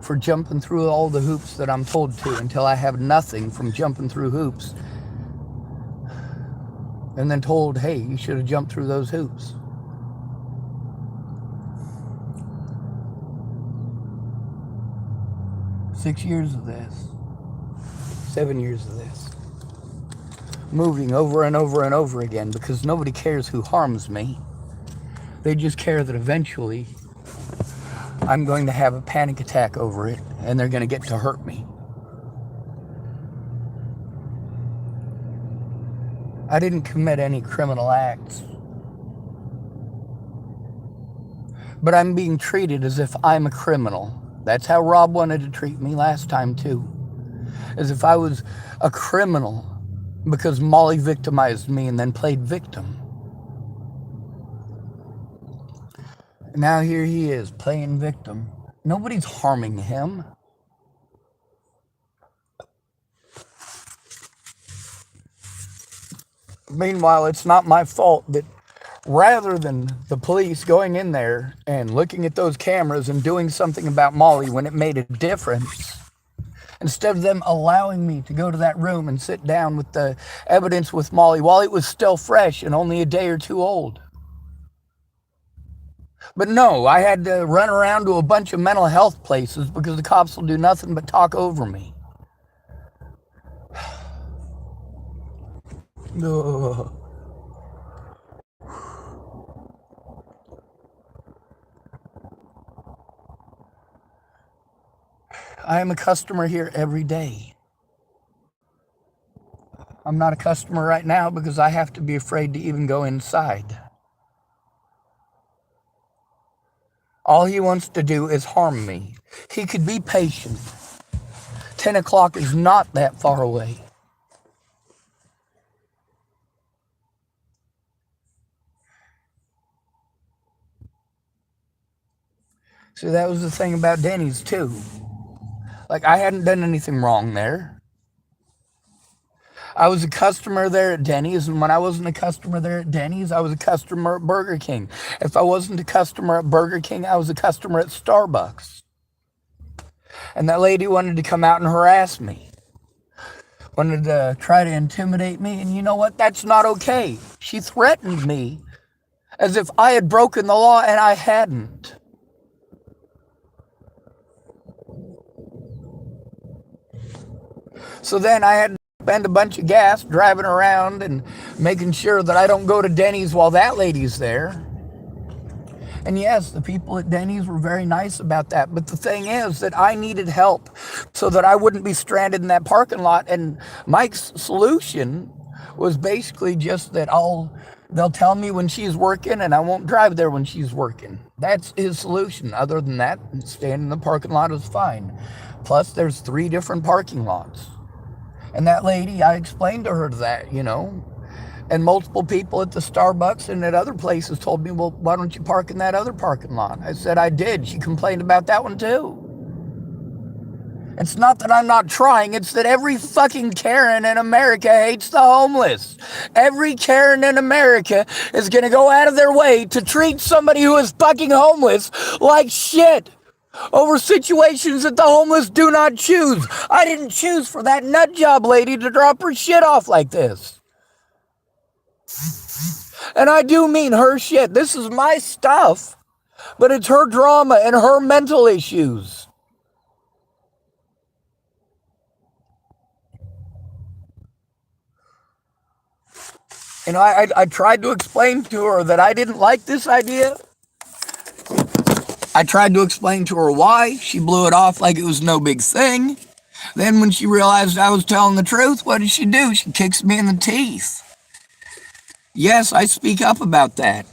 for jumping through all the hoops that I'm told to until I have nothing from jumping through hoops and then told, hey, you should have jumped through those hoops. Six years of this, 7 years of this, moving over and over and over again because nobody cares who harms me. They just care that eventually I'm going to have a panic attack over it and they're going to get to hurt me. I didn't commit any criminal acts, but I'm being treated as if I'm a criminal. That's how Rob wanted to treat me last time too, as if I was a criminal because Molly victimized me and then played victim. Now here he is playing victim. Nobody's harming him. Meanwhile, it's not my fault that rather than the police going in there and looking at those cameras and doing something about Molly when it made a difference, instead of them allowing me to go to that room and sit down with the evidence with Molly while it was still fresh and only a day or two old. But no, I had to run around to a bunch of mental health places because the cops will do nothing but talk over me. Ugh. I am a customer here every day. I'm not a customer right now because I have to be afraid to even go inside. All he wants to do is harm me. He could be patient. 10 o'clock is not that far away. See, that was the thing about Denny's too. Like, I hadn't done anything wrong there. I was a customer there at Denny's, and when I wasn't a customer there at Denny's, I was a customer at Burger King. If I wasn't a customer at Burger King, I was a customer at Starbucks. And that lady wanted to come out and harass me. Wanted to try to intimidate me, and you know what? That's not okay. She threatened me as if I had broken the law, and I hadn't. So then I had to spend a bunch of gas driving around and making sure that I don't go to Denny's while that lady's there. And yes, the people at Denny's were very nice about that. But the thing is that I needed help so that I wouldn't be stranded in that parking lot. And Mike's solution was basically just that they'll tell me when she's working and I won't drive there when she's working. That's his solution. Other than that, staying in the parking lot is fine. Plus, there's 3 different parking lots. And that lady, I explained to her that, and multiple people at the Starbucks and at other places told me, well, why don't you park in that other parking lot? I said, I did. She complained about that one too. It's not that I'm not trying. It's that every fucking Karen in America hates the homeless. Every Karen in America is going to go out of their way to treat somebody who is fucking homeless like shit over situations that the homeless do not choose. I didn't choose for that nut job lady to drop her shit off like this. And I do mean her shit. This is my stuff, but it's her drama and her mental issues. I tried to explain to her that I didn't like this idea. I tried to explain to her why. She blew it off like it was no big thing. Then when she realized I was telling the truth, what did she do? She kicks me in the teeth. Yes, I speak up about that.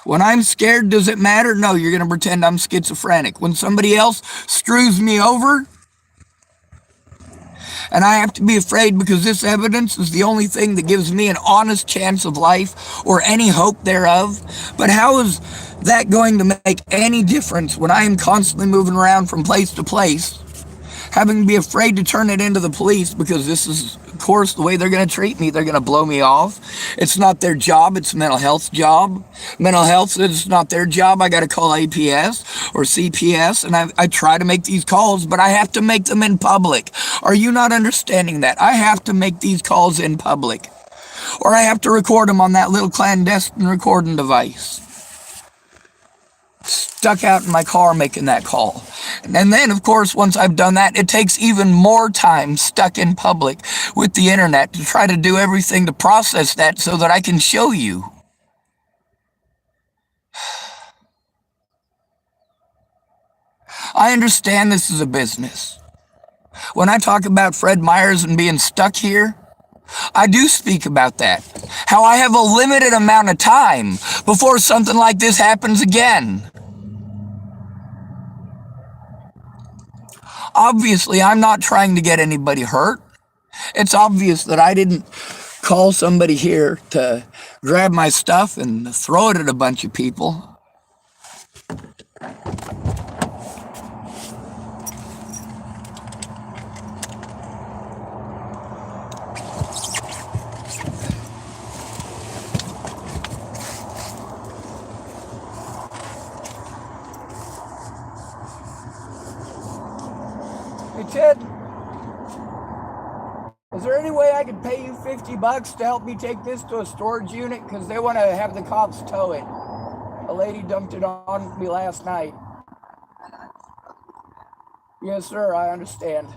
When I'm scared, does it matter? No, you're going to pretend I'm schizophrenic. When somebody else screws me over, and I have to be afraid because this evidence is the only thing that gives me an honest chance of life or any hope thereof. But how is that going to make any difference when I am constantly moving around from place to place, having to be afraid to turn it into the police because this is, of course, the way they're going to treat me. They're going to blow me off. It's not their job. It's mental health's job. Mental health says it's not their job. I got to call APS or CPS, and I try to make these calls, but I have to make them in public. Are you not understanding that? I have to make these calls in public, or I have to record them on that little clandestine recording device. Stuck out in my car making that call. And then, of course, once I've done that, it takes even more time stuck in public with the internet to try to do everything to process that so that I can show you. I understand this is a business. When I talk about Fred Myers and being stuck here, I do speak about that. How I have a limited amount of time before something like this happens again. Obviously, I'm not trying to get anybody hurt. It's obvious that I didn't call somebody here to grab my stuff and throw it at a bunch of people. Ted? Is there any way I could pay you $50 to help me take this to a storage unit? Because they want to have the cops tow it. A lady dumped it on me last night. Yes, sir, I understand.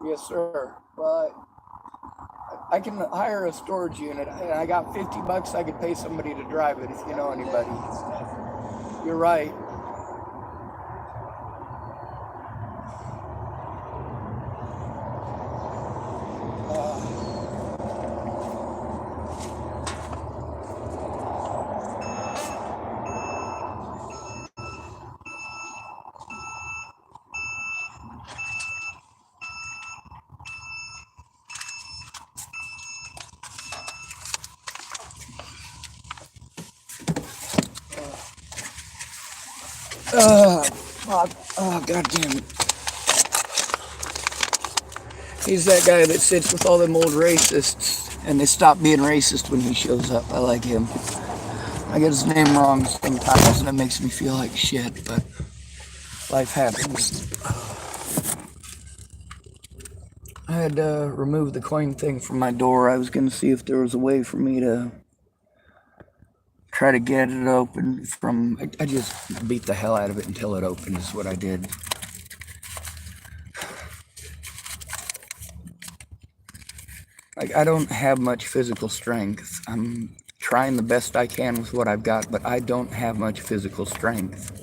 Yes, sir. Well, I can hire a storage unit, and I got $50 I could pay somebody to drive it if you know anybody. You're right. Fuck. Oh, God damn it. He's that guy that sits with all them old racists, and they stop being racist when he shows up. I like him. I get his name wrong sometimes, and it makes me feel like shit, but life happens. I had to remove the coin thing from my door. I was going to see if there was a way for me to try to get it open from... I just beat the hell out of it until it opened is what I did. Like, I don't have much physical strength. I'm trying the best I can with what I've got, but I don't have much physical strength.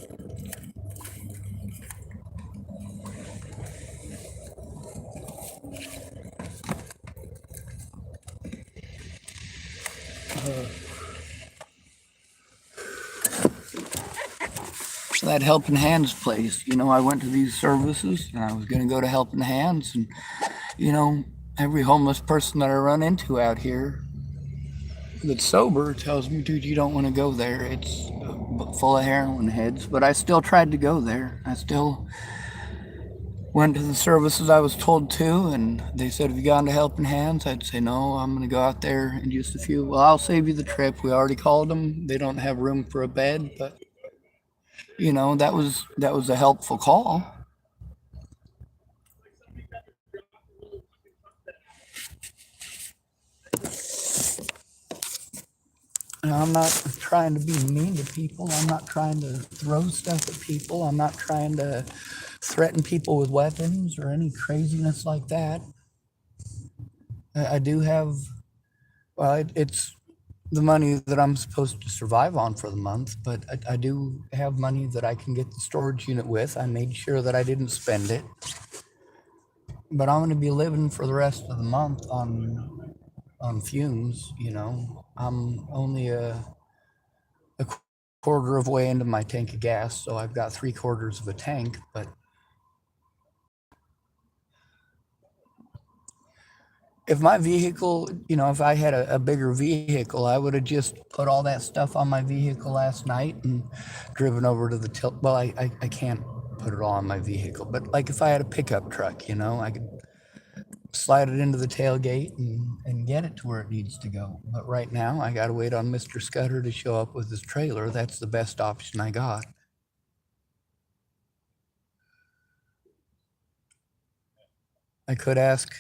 That Helping Hands place, you know, I went to these services and I was going to go to Helping Hands, and you know, every homeless person that I run into out here that's sober tells me, dude, you don't want to go there, it's full of heroin heads. But I still tried to go there. I still went to the services I was told to, and they said, have you gone to Helping Hands? I'd say, no, I'm going to go out there in just a few. Well, I'll save you the trip. We already called them. They don't have room for a bed, but you know, that was a helpful call. And I'm not trying to be mean to people. I'm not trying to throw stuff at people. I'm not trying to threaten people with weapons or any craziness like that. I do have, well, it's the money that I'm supposed to survive on for the month, but I do have money that I can get the storage unit with. I made sure that I didn't spend it, but I'm going to be living for the rest of the month on fumes. You know, I'm only a quarter of way into my tank of gas, so I've got 3/4 of a tank, but if my vehicle, you know, if I had a bigger vehicle, I would have just put all that stuff on my vehicle last night and driven over to the tilt. Well, I can't put it all on my vehicle, but like if I had a pickup truck, you know, I could slide it into the tailgate and get it to where it needs to go. But right now, I got to wait on Mr. Scudder to show up with his trailer. That's the best option I got. I could ask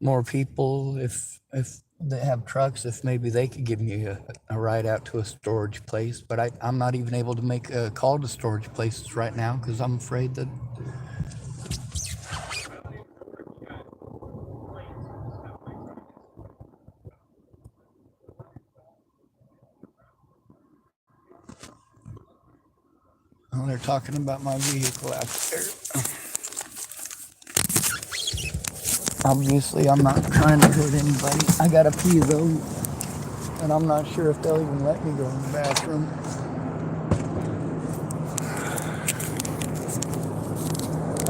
more people if they have trucks, if maybe they could give me a ride out to a storage place, but I'm not even able to make a call to storage places right now because I'm afraid that well, they're talking about my vehicle out there. Obviously, I'm not trying to hurt anybody. I gotta pee though, and I'm not sure if they'll even let me go in the bathroom.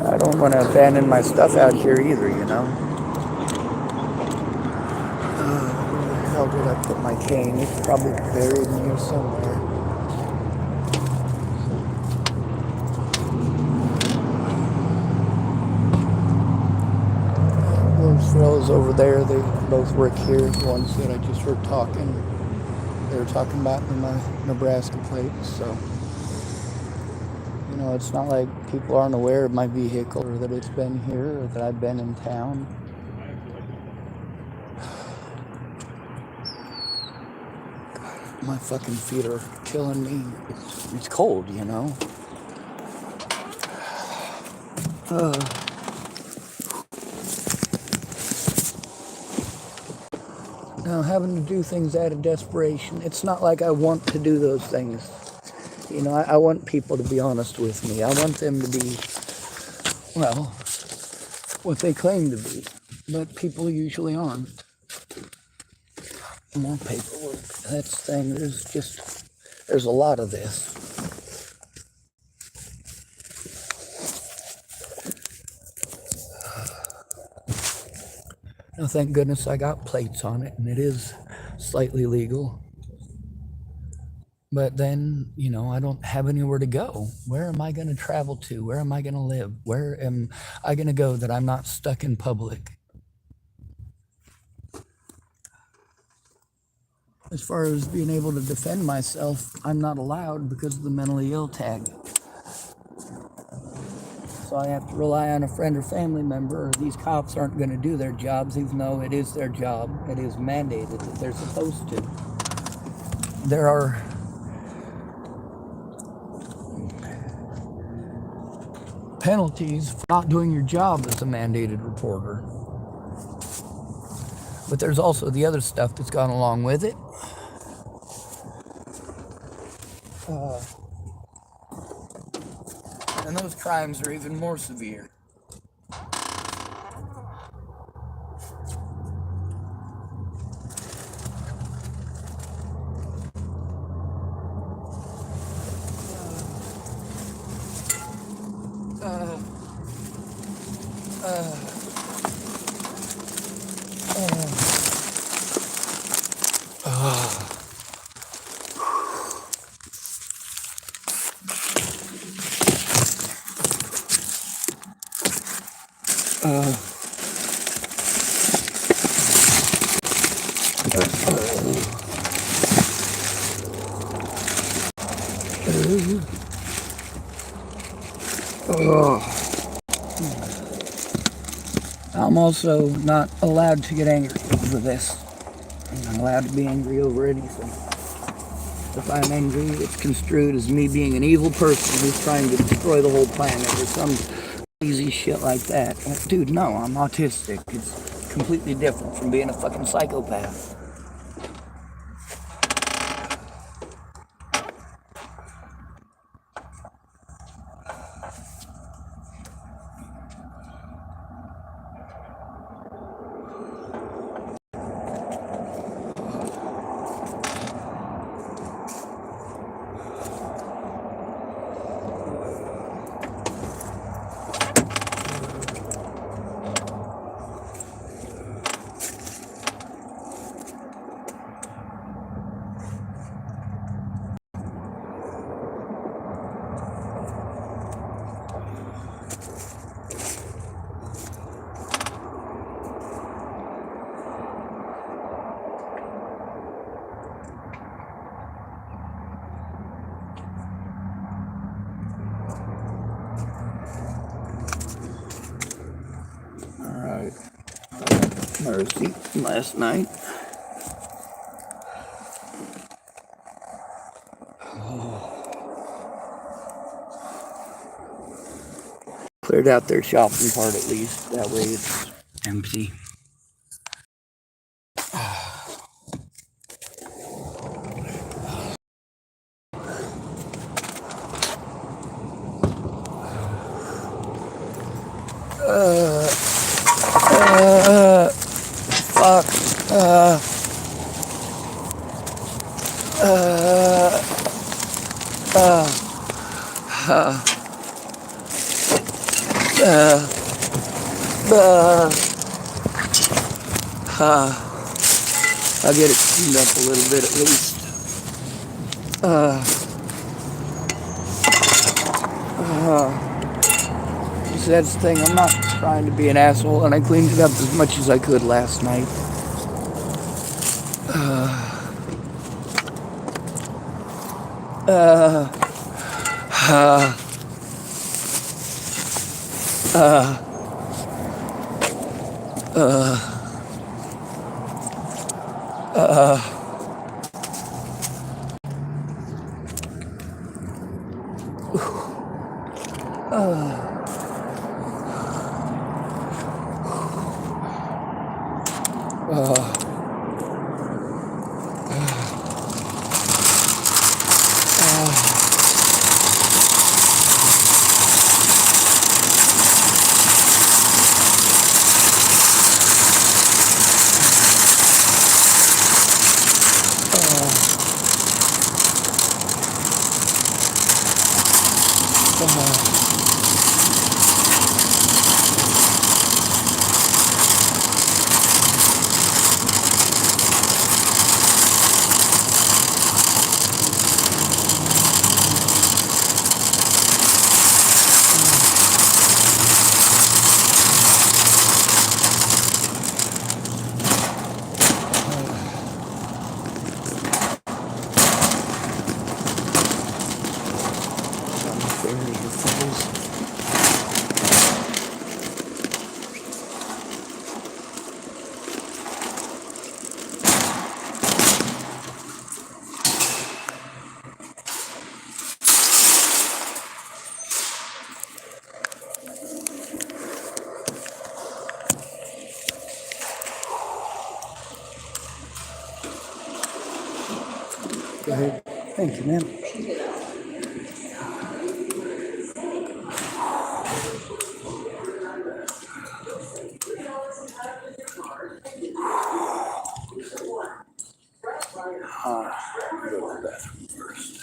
I don't want to abandon my stuff out here either, you know. Where the hell did I put my cane? It's probably buried in here somewhere. those fellows over there, they both work here. The ones that I just heard talking, they were talking about my Nebraska plates. So, it's not like people aren't aware of my vehicle or that it's been here or that I've been in town. God, my fucking feet are killing me. It's cold, Having to do things out of desperation. It's not like I want to do those things. I want people to be honest with me. I want them to be, well, what they claim to be. But people usually aren't. More paperwork. That's the thing. There's a lot of this. Now, thank goodness I got plates on it, and it is slightly legal. But then, I don't have anywhere to go. Where am I going to travel to? Where am I going to live? Where am I going to go that I'm not stuck in public? As far as being able to defend myself, I'm not allowed because of the mentally ill tag. So I have to rely on a friend or family member, or these cops aren't going to do their jobs, even though it is their job. It is mandated that they're supposed to. There are penalties for not doing your job as a mandated reporter. But there's also the other stuff that's gone along with it. And those crimes are even more severe. I'm also not allowed to get angry over this. I'm not allowed to be angry over anything. If I'm angry, it's construed as me being an evil person who's trying to destroy the whole planet or some crazy shit like that. Dude, no, I'm autistic. It's completely different from being a fucking psychopath. Alright. My receipt from last night. Cleared out their shopping cart at least. That way it's empty. Fuck. I'll get it cleaned up a little bit at least. This that's the thing. I'm not trying to be an asshole, and I cleaned it up as much as I could last night. Go ahead. Thank you, man. Go to the bathroom first.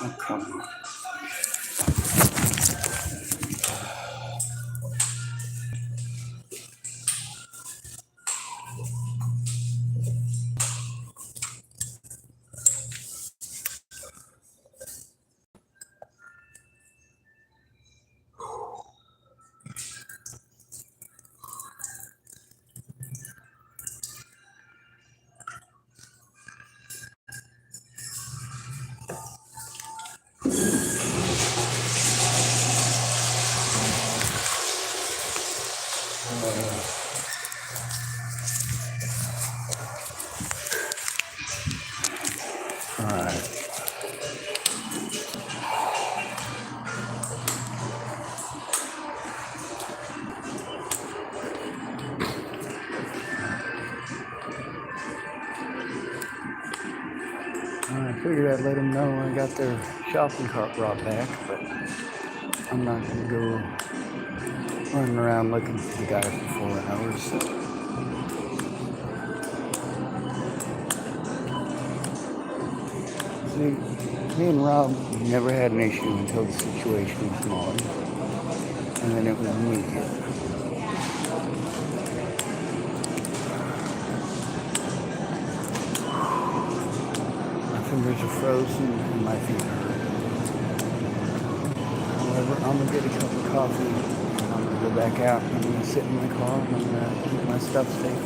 Oh, come on. All right. I figured I'd let them know when I got their shopping cart brought back, but I'm not going to go running around looking for the guy for 4 hours. See, me and Rob never had an issue until the situation with Molly, and then it was immediate. My fingers are frozen and my feet hurt. However, I'm going to get a cup of coffee, and I'm going to go back out, and I'm going to sit in my car, and I'm going to keep my stuff safe.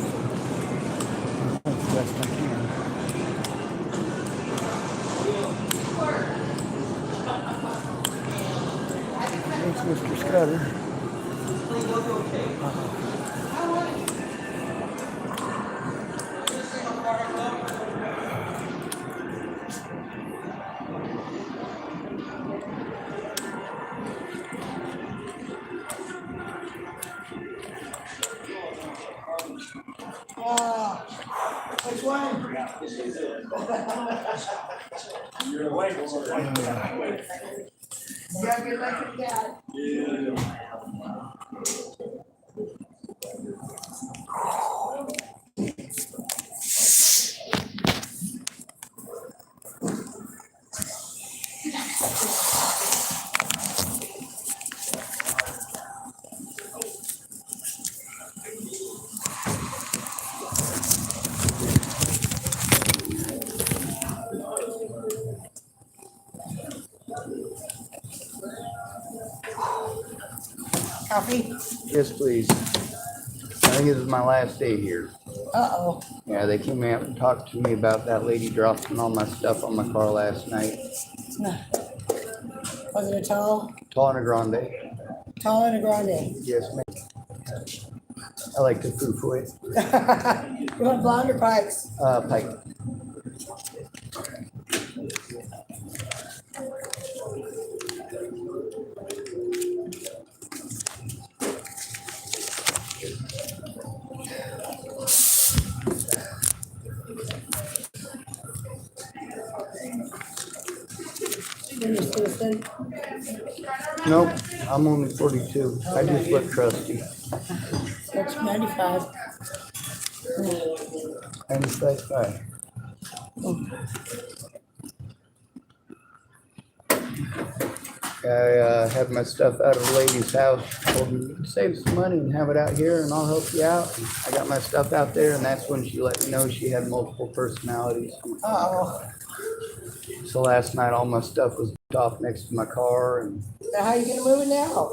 That's the best I can. better. Which one? You gotta be like your dad. Coffee? Yes, please. I think this is my last day here. Uh-oh. Yeah, they came out and talked to me about that lady dropping all my stuff on my car last night. Was it a tall? Tall and a grande. Tall and a grande. Yes, ma'am. I like to foo-foo it. You want blonde or pikes? Pike. You're a citizen. Nope, I'm only 42. I just look trusty. That's 95. 95. I had my stuff out of a lady's house. Told me, save some money and have it out here and I'll help you out. I got my stuff out there and that's when she let me know she had multiple personalities. Uh-oh. So last night all my stuff was off next to my car. And Now how you gonna move it now?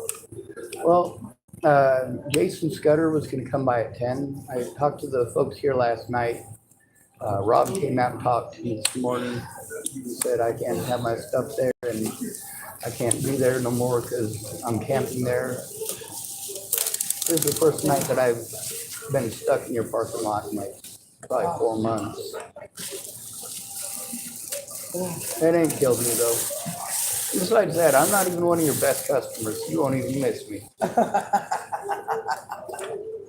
well, Jason Scudder was going to come by at 10. I talked to the folks here last night. Rob came out and talked to me this morning. He said I can't have my stuff there and I can't be there no more because I'm camping there. This is the first night that I've been stuck in your parking lot in like probably 4 months. It ain't killed me though. Besides that, I'm not even one of your best customers. You won't even miss me.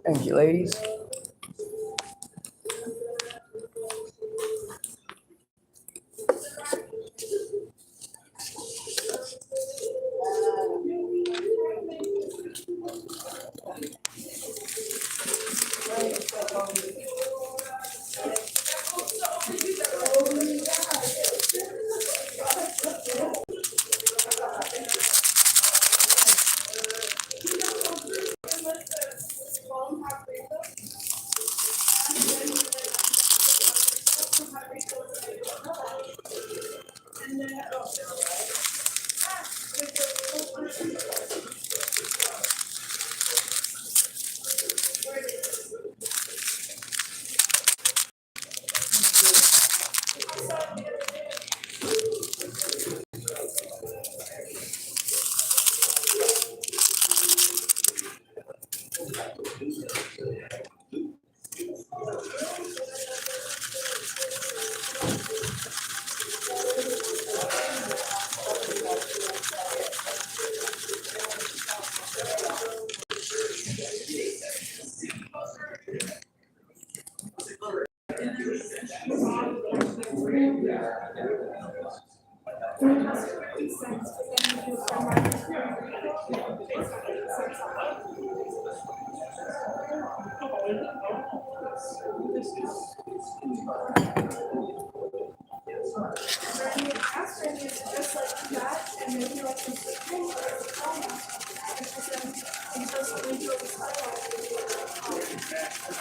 Thank you, ladies.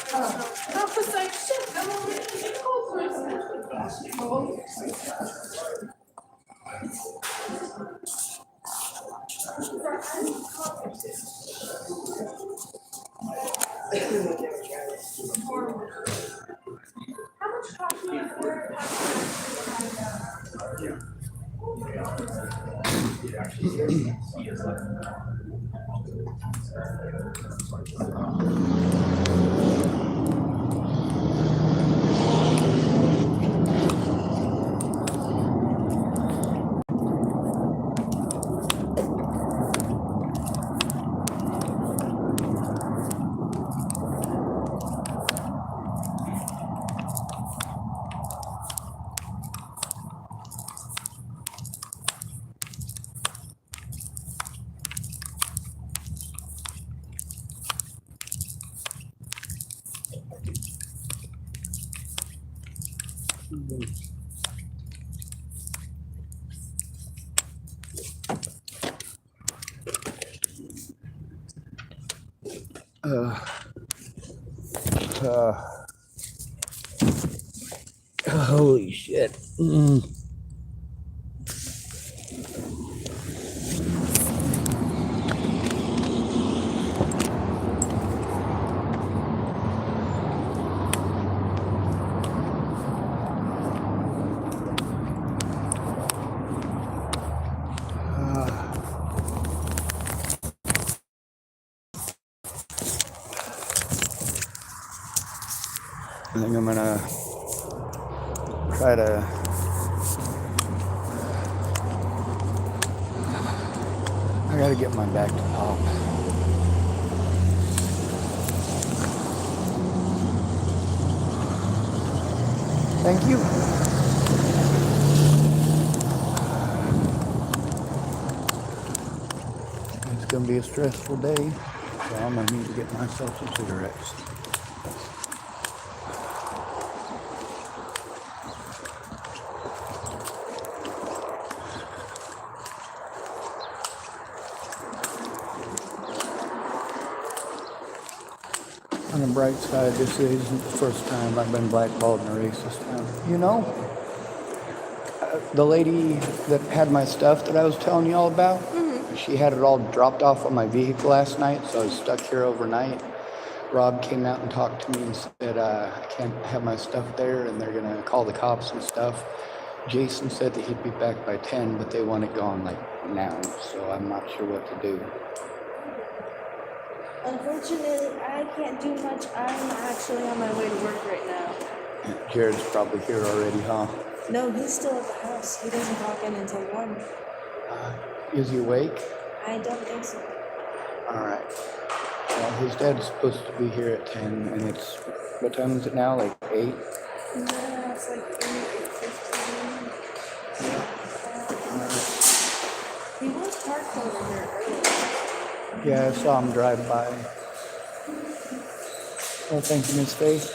I was like, shit, I'm already a cool person. How much coffee is there? Holy shit. I think I'm gonna try to I gotta get my back to Pop. Thank you. It's gonna be a stressful day, so I'm gonna need to get myself some cigarettes. On the bright side, this isn't the first time I've been blackballed in a race this time. You know, the lady that had my stuff that I was telling you all about, she had it all dropped off on my vehicle last night, so I was stuck here overnight. Rob came out and talked to me and said, I can't have my stuff there and they're gonna call the cops and stuff. Jason said that he'd be back by 10, but they want it gone like now, so I'm not sure what to do. Unfortunately, I can't do much. I'm actually on my way to work right now. Jared's probably here already, huh? No, he's still at the house. He doesn't clock in until 1. Is he awake? I don't think so. All right. Well, his dad's supposed to be here at 10, and it's, what time is it now? Like 8? No, it's like 8:15. He was parked over here earlier. Yeah, I saw him drive by. Oh, thank you, Miss Faith.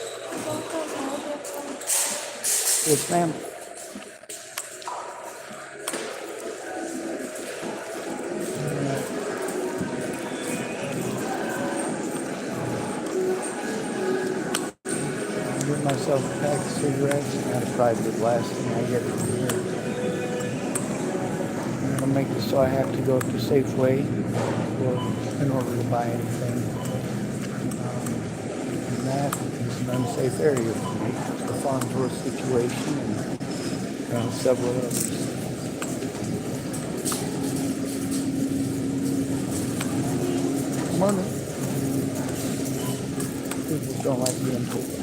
Yes, ma'am. I'll get myself a pack of cigarettes, and that'll probably be the last thing I get from here. I'm gonna make it so I have to go to Safeway in order to buy anything. And that is an unsafe area for me. The Farnsworth situation and several others. Morning. People don't like being told that.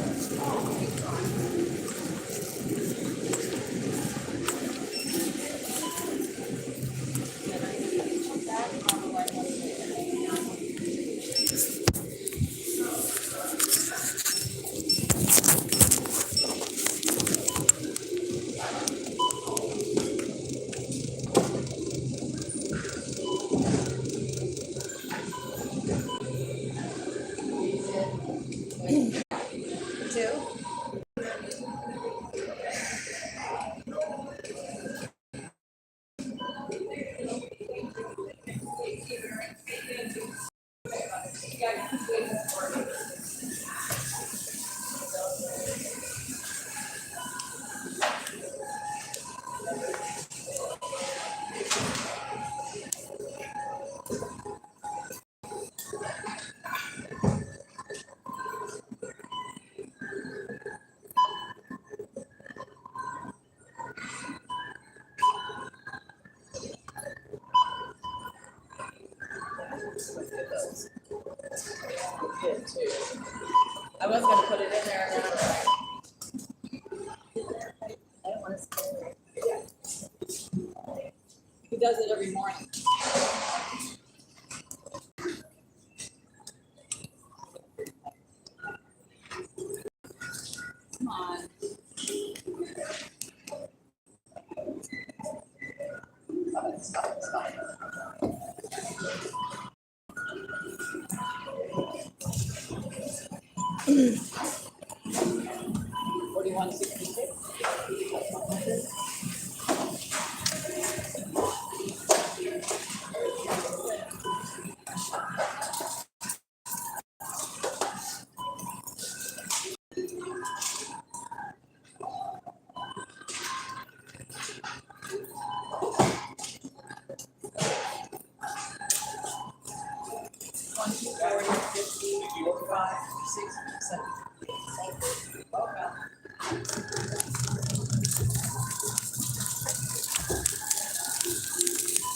was gonna put it in there and then I don't wanna scare it. He does it every morning. Come on. $41.66.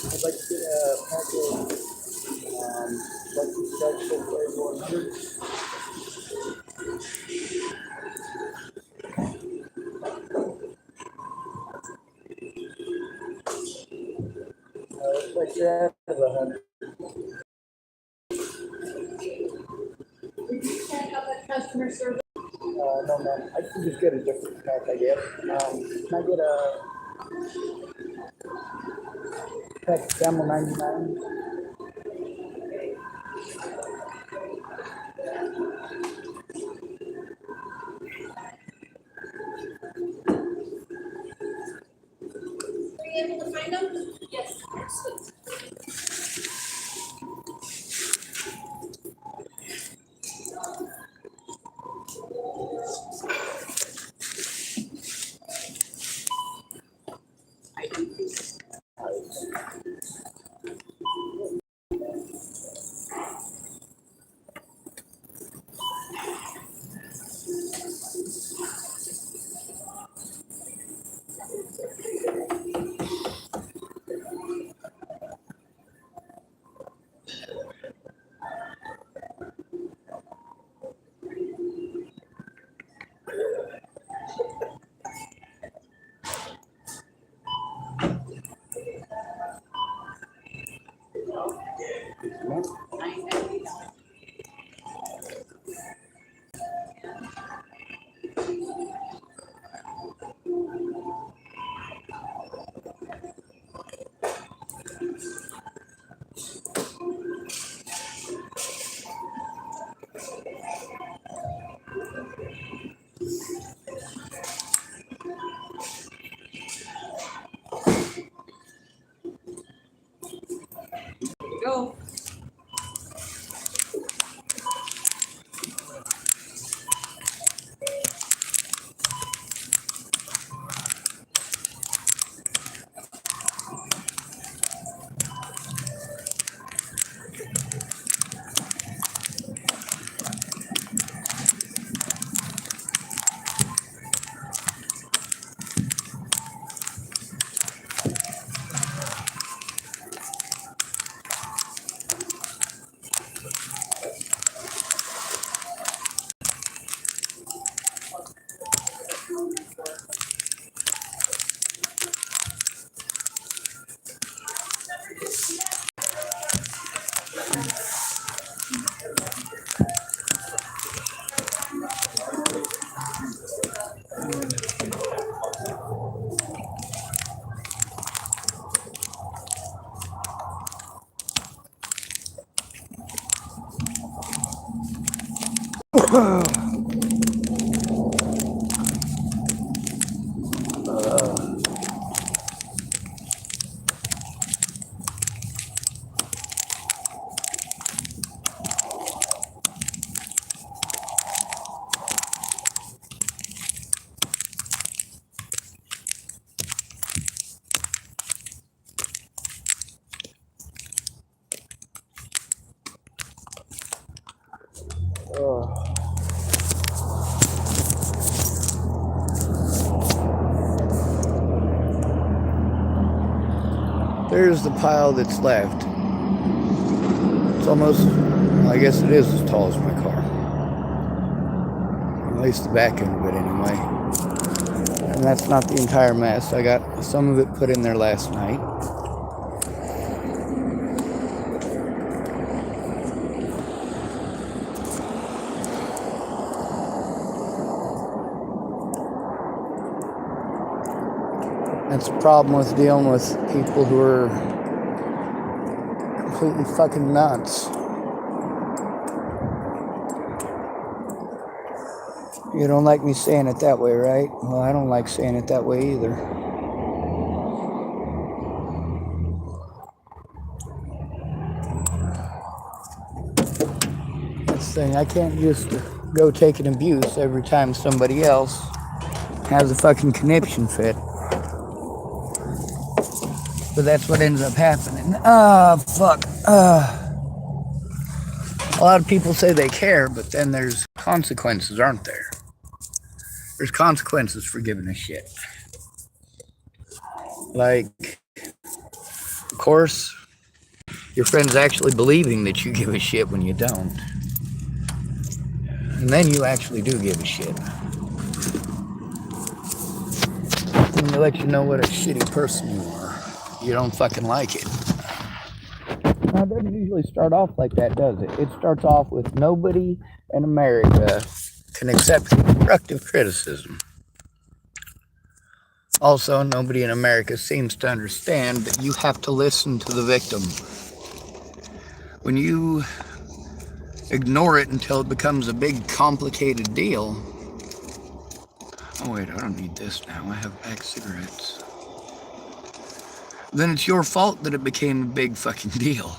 I'd like to get a pack of Lucky Strike so flavor and fruits. Looks like you're out of 100. Customer service. No, man. I can just get a different pack, I guess. Can I get a pack of Camel 99? Were you able to find them? Yes. Excellent. Go. There's the pile that's left. It's almost, I guess it is as tall as my car. least the back end of it anyway. And that's not the entire mess. I got some of it put in there last night. That's the problem with dealing with people who are completely fucking nuts. You don't like me saying it that way, right? Well, I don't like saying it that way either. That's the thing, I can't just go take an abuse every time somebody else has a fucking conniption fit. But that's what ends up happening. Fuck. A lot of people say they care, but then there's consequences, aren't there? There's consequences for giving a shit. Like, of course, your friend's actually believing that you give a shit when you don't. And then you actually do give a shit. And they let you know what a shitty person you are. You don't fucking like it. Now, it doesn't usually start off like that, does it? It starts off with nobody in America can accept constructive criticism. Also, nobody in America seems to understand that you have to listen to the victim. When you ignore it until it becomes a big, complicated deal. Oh, wait, I don't need this now. I have packed cigarettes. Then it's your fault that it became a big fucking deal.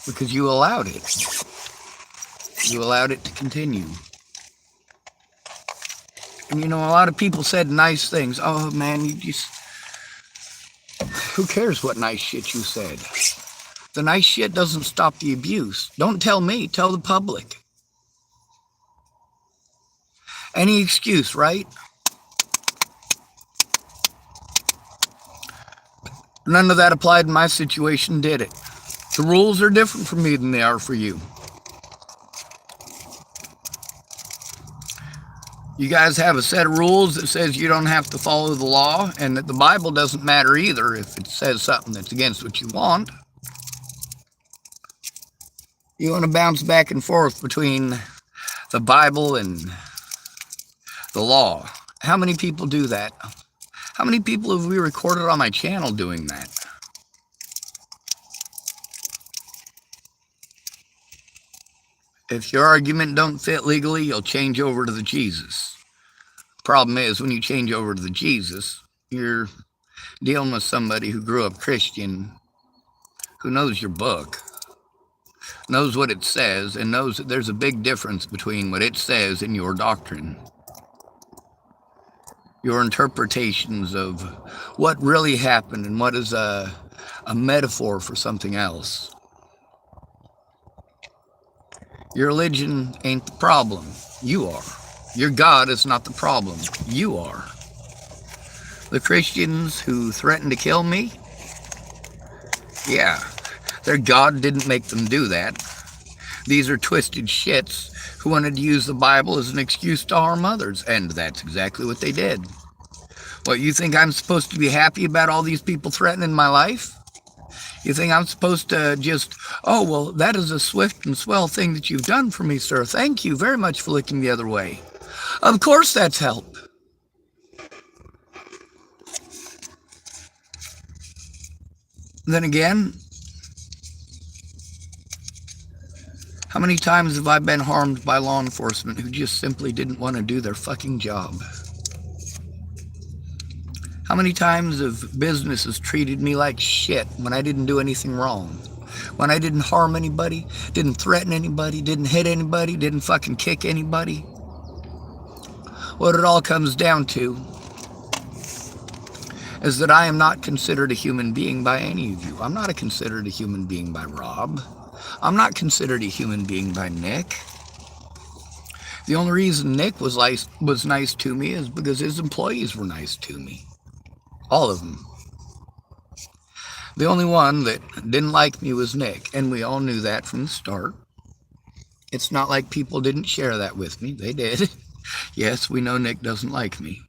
Because you allowed it. You allowed it to continue. And you know, a lot of people said nice things. Oh man, you just... Who cares what nice shit you said? The nice shit doesn't stop the abuse. Don't tell me, tell the public. Any excuse, right? None of that applied in my situation, did it? The rules are different for me than they are for you. You guys have a set of rules that says you don't have to follow the law, and that the Bible doesn't matter either if it says something that's against what you want. You want to bounce back and forth between the Bible and the law. How many people do that? How many people have we recorded on my channel doing that? If your argument don't fit legally, you'll change over to the Jesus. Problem is, when you change over to the Jesus, you're dealing with somebody who grew up Christian, who knows your book, knows what it says, and knows that there's a big difference between what it says and your doctrine. Your interpretations of what really happened and what is a metaphor for something else. Your religion ain't the problem. You are. Your God is not the problem. You are. The Christians who threatened to kill me, yeah, their God didn't make them do that. These are twisted shits who wanted to use the Bible as an excuse to harm others, and that's exactly what they did. What, you think I'm supposed to be happy about all these people threatening my life? You think I'm supposed to just, oh, well, that is a swift and swell thing that you've done for me, sir. Thank you very much for looking the other way. Of course that's help. Then again, how many times have I been harmed by law enforcement who just simply didn't want to do their fucking job? How many times have businesses treated me like shit when I didn't do anything wrong? When I didn't harm anybody, didn't threaten anybody, didn't hit anybody, didn't fucking kick anybody? What it all comes down to is that I am not considered a human being by any of you. I'm not considered a human being by Rob. I'm not considered a human being by Nick. The only reason Nick was nice to me is because his employees were nice to me. All of them. The only one that didn't like me was Nick, and we all knew that from the start. It's not like people didn't share that with me. They did. Yes, we know Nick doesn't like me.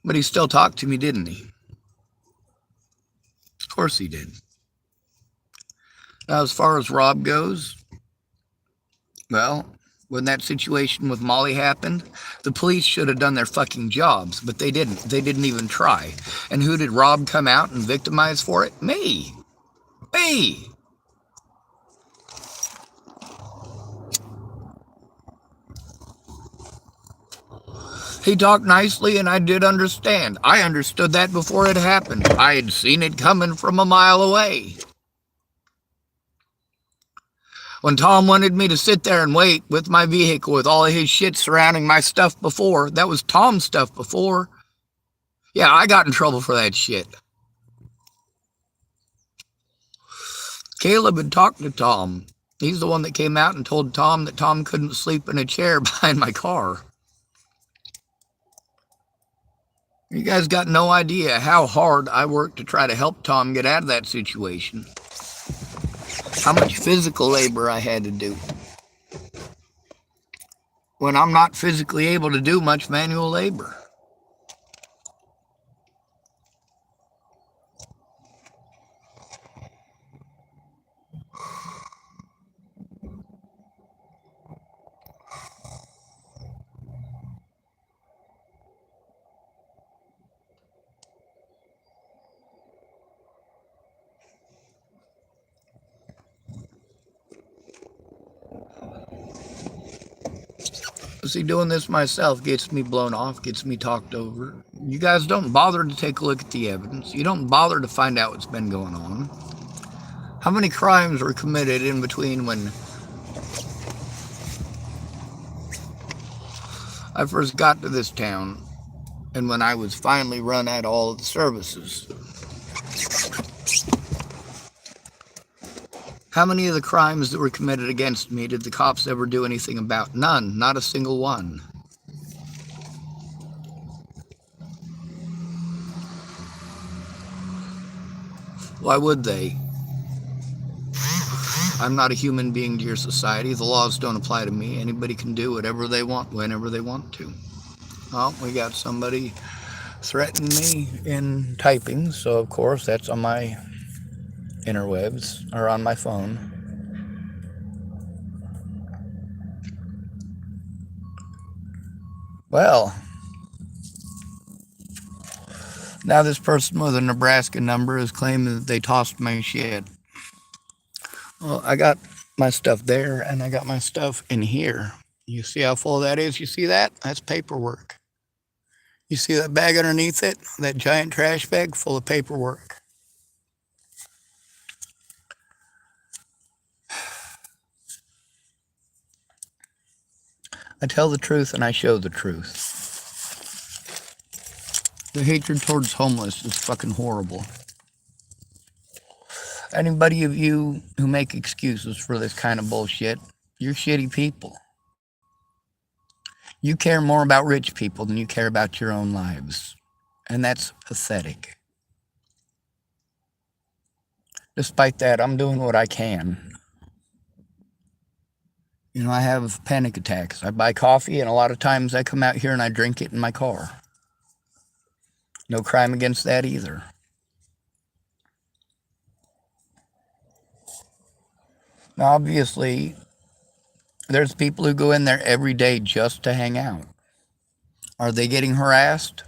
But he still talked to me, didn't he? Of course he did. Now, as far as Rob goes, well, when that situation with Molly happened, the police should have done their fucking jobs, but they didn't. They didn't even try. And who did Rob come out and victimize for it? Me. Me. He talked nicely, and I did understand. I understood that before it happened. I had seen it coming from a mile away. When Tom wanted me to sit there and wait with my vehicle with all of his shit surrounding my stuff before, that was Tom's stuff before. Yeah, I got in trouble for that shit. Caleb had talked to Tom. He's the one that came out and told Tom that Tom couldn't sleep in a chair behind my car. You guys got no idea how hard I worked to try to help Tom get out of that situation. How much physical labor I had to do. When I'm not physically able to do much manual labor. See, doing this myself gets me blown off, gets me talked over. You guys don't bother to take a look at the evidence. You don't bother to find out what's been going on. How many crimes were committed in between when I first got to this town and when I was finally run at all of the services? How many of the crimes that were committed against me did the cops ever do anything about? None, not a single one. Why would they? I'm not a human being to your society. The laws don't apply to me. Anybody can do whatever they want, whenever they want to. Well, we got somebody threatening me in typing, so of course that's on my interwebs or on my phone. Well, now this person with a Nebraska number is claiming that they tossed my shit. Well, I got my stuff there and I got my stuff in here. You see how full that is? You see that? That's paperwork. You see that bag underneath it? That giant trash bag full of paperwork. I tell the truth and I show the truth. The hatred towards homeless is fucking horrible. Anybody of you who make excuses for this kind of bullshit, you're shitty people. You care more about rich people than you care about your own lives. And that's pathetic. Despite that, I'm doing what I can. You know, I have panic attacks. I buy coffee, and a lot of times I come out here and I drink it in my car. No crime against that either. Now, obviously, there's people who go in there every day just to hang out. Are they getting harassed?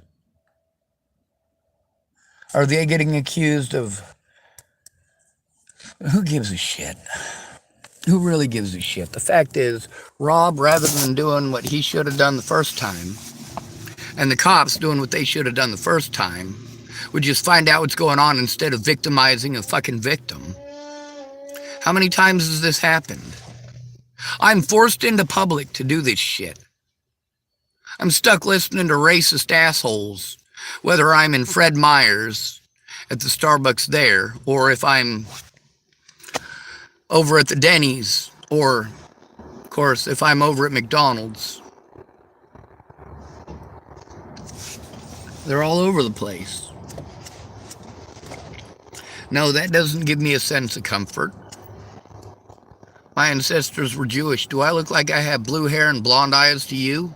Are they getting accused of... Who gives a shit? Who really gives a shit? The fact is, Rob, rather than doing what he should have done the first time, and the cops doing what they should have done the first time, would just find out what's going on instead of victimizing a fucking victim. How many times has this happened? I'm forced into public to do this shit. I'm stuck listening to racist assholes, whether I'm in Fred Meyer's at the Starbucks there, or if I'm over at the Denny's, or, of course, if I'm over at McDonald's. They're all over the place. No, that doesn't give me a sense of comfort. My ancestors were Jewish. Do I look like I have blue hair and blonde eyes to you?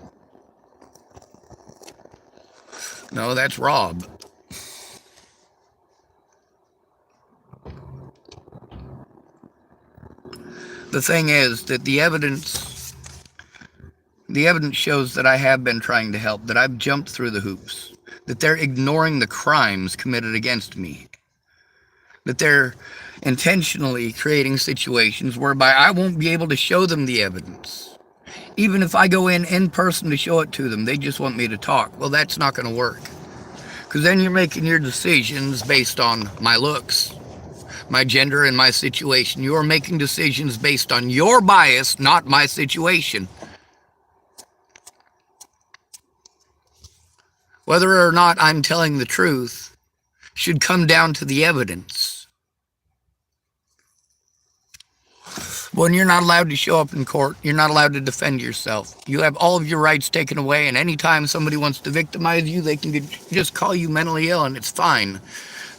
No, that's Rob. The thing is that the evidence shows that I have been trying to help, that I've jumped through the hoops, that they're ignoring the crimes committed against me, that they're intentionally creating situations whereby I won't be able to show them the evidence. Even if I go in person to show it to them, they just want me to talk. Well, that's not going to work. Because then you're making your decisions based on my looks, my gender, and my situation. You're making decisions based on your bias, not my situation. Whether or not I'm telling the truth should come down to the evidence. When you're not allowed to show up in court, you're not allowed to defend yourself. You have all of your rights taken away, and anytime somebody wants to victimize you, they can just call you mentally ill, and it's fine.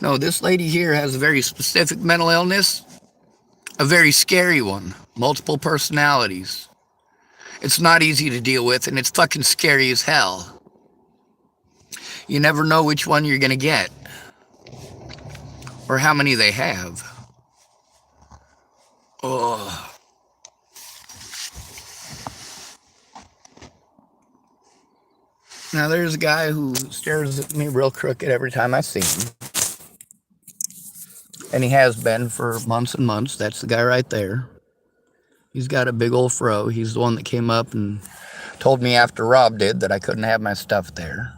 No, this lady here has a very specific mental illness, a very scary one, multiple personalities. It's not easy to deal with, and it's fucking scary as hell. You never know which one you're gonna get, or how many they have. Oh. Now there's a guy who stares at me real crooked every time I see him. And he has been for months and months. That's the guy right there. He's got a big old fro. He's the one that came up and told me after Rob did that I couldn't have my stuff there.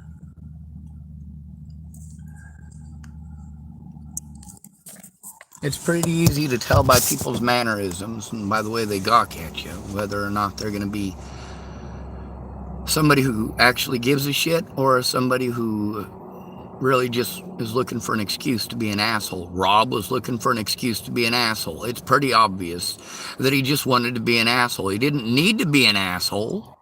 It's pretty easy to tell by people's mannerisms and by the way they gawk at you, whether or not they're going to be somebody who actually gives a shit or somebody who really just is looking for an excuse to be an asshole. Rob was looking for an excuse to be an asshole. It's pretty obvious that he just wanted to be an asshole. He didn't need to be an asshole.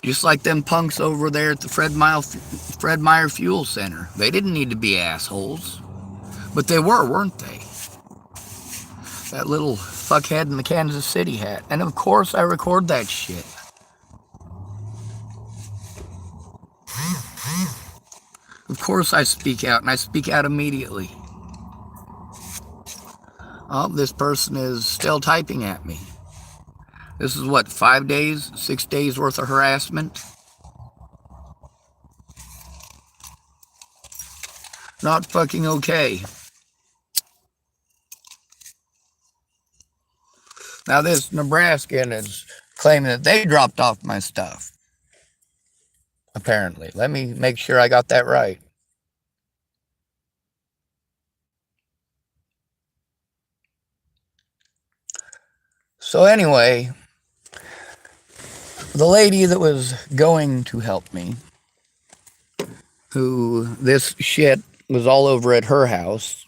Just like them punks over there at the Fred Meyer Fuel Center. They didn't need to be assholes. But they were, weren't they? That little fuckhead in the Kansas City hat. And of course I record that shit. Of course I speak out, and I speak out immediately. Oh, this person is still typing at me. This is what, 5 days, 6 days worth of harassment? Not fucking okay. Now this Nebraskan is claiming that they dropped off my stuff. Apparently. Let me make sure I got that right. So anyway, the lady that was going to help me, who this shit was all over at her house,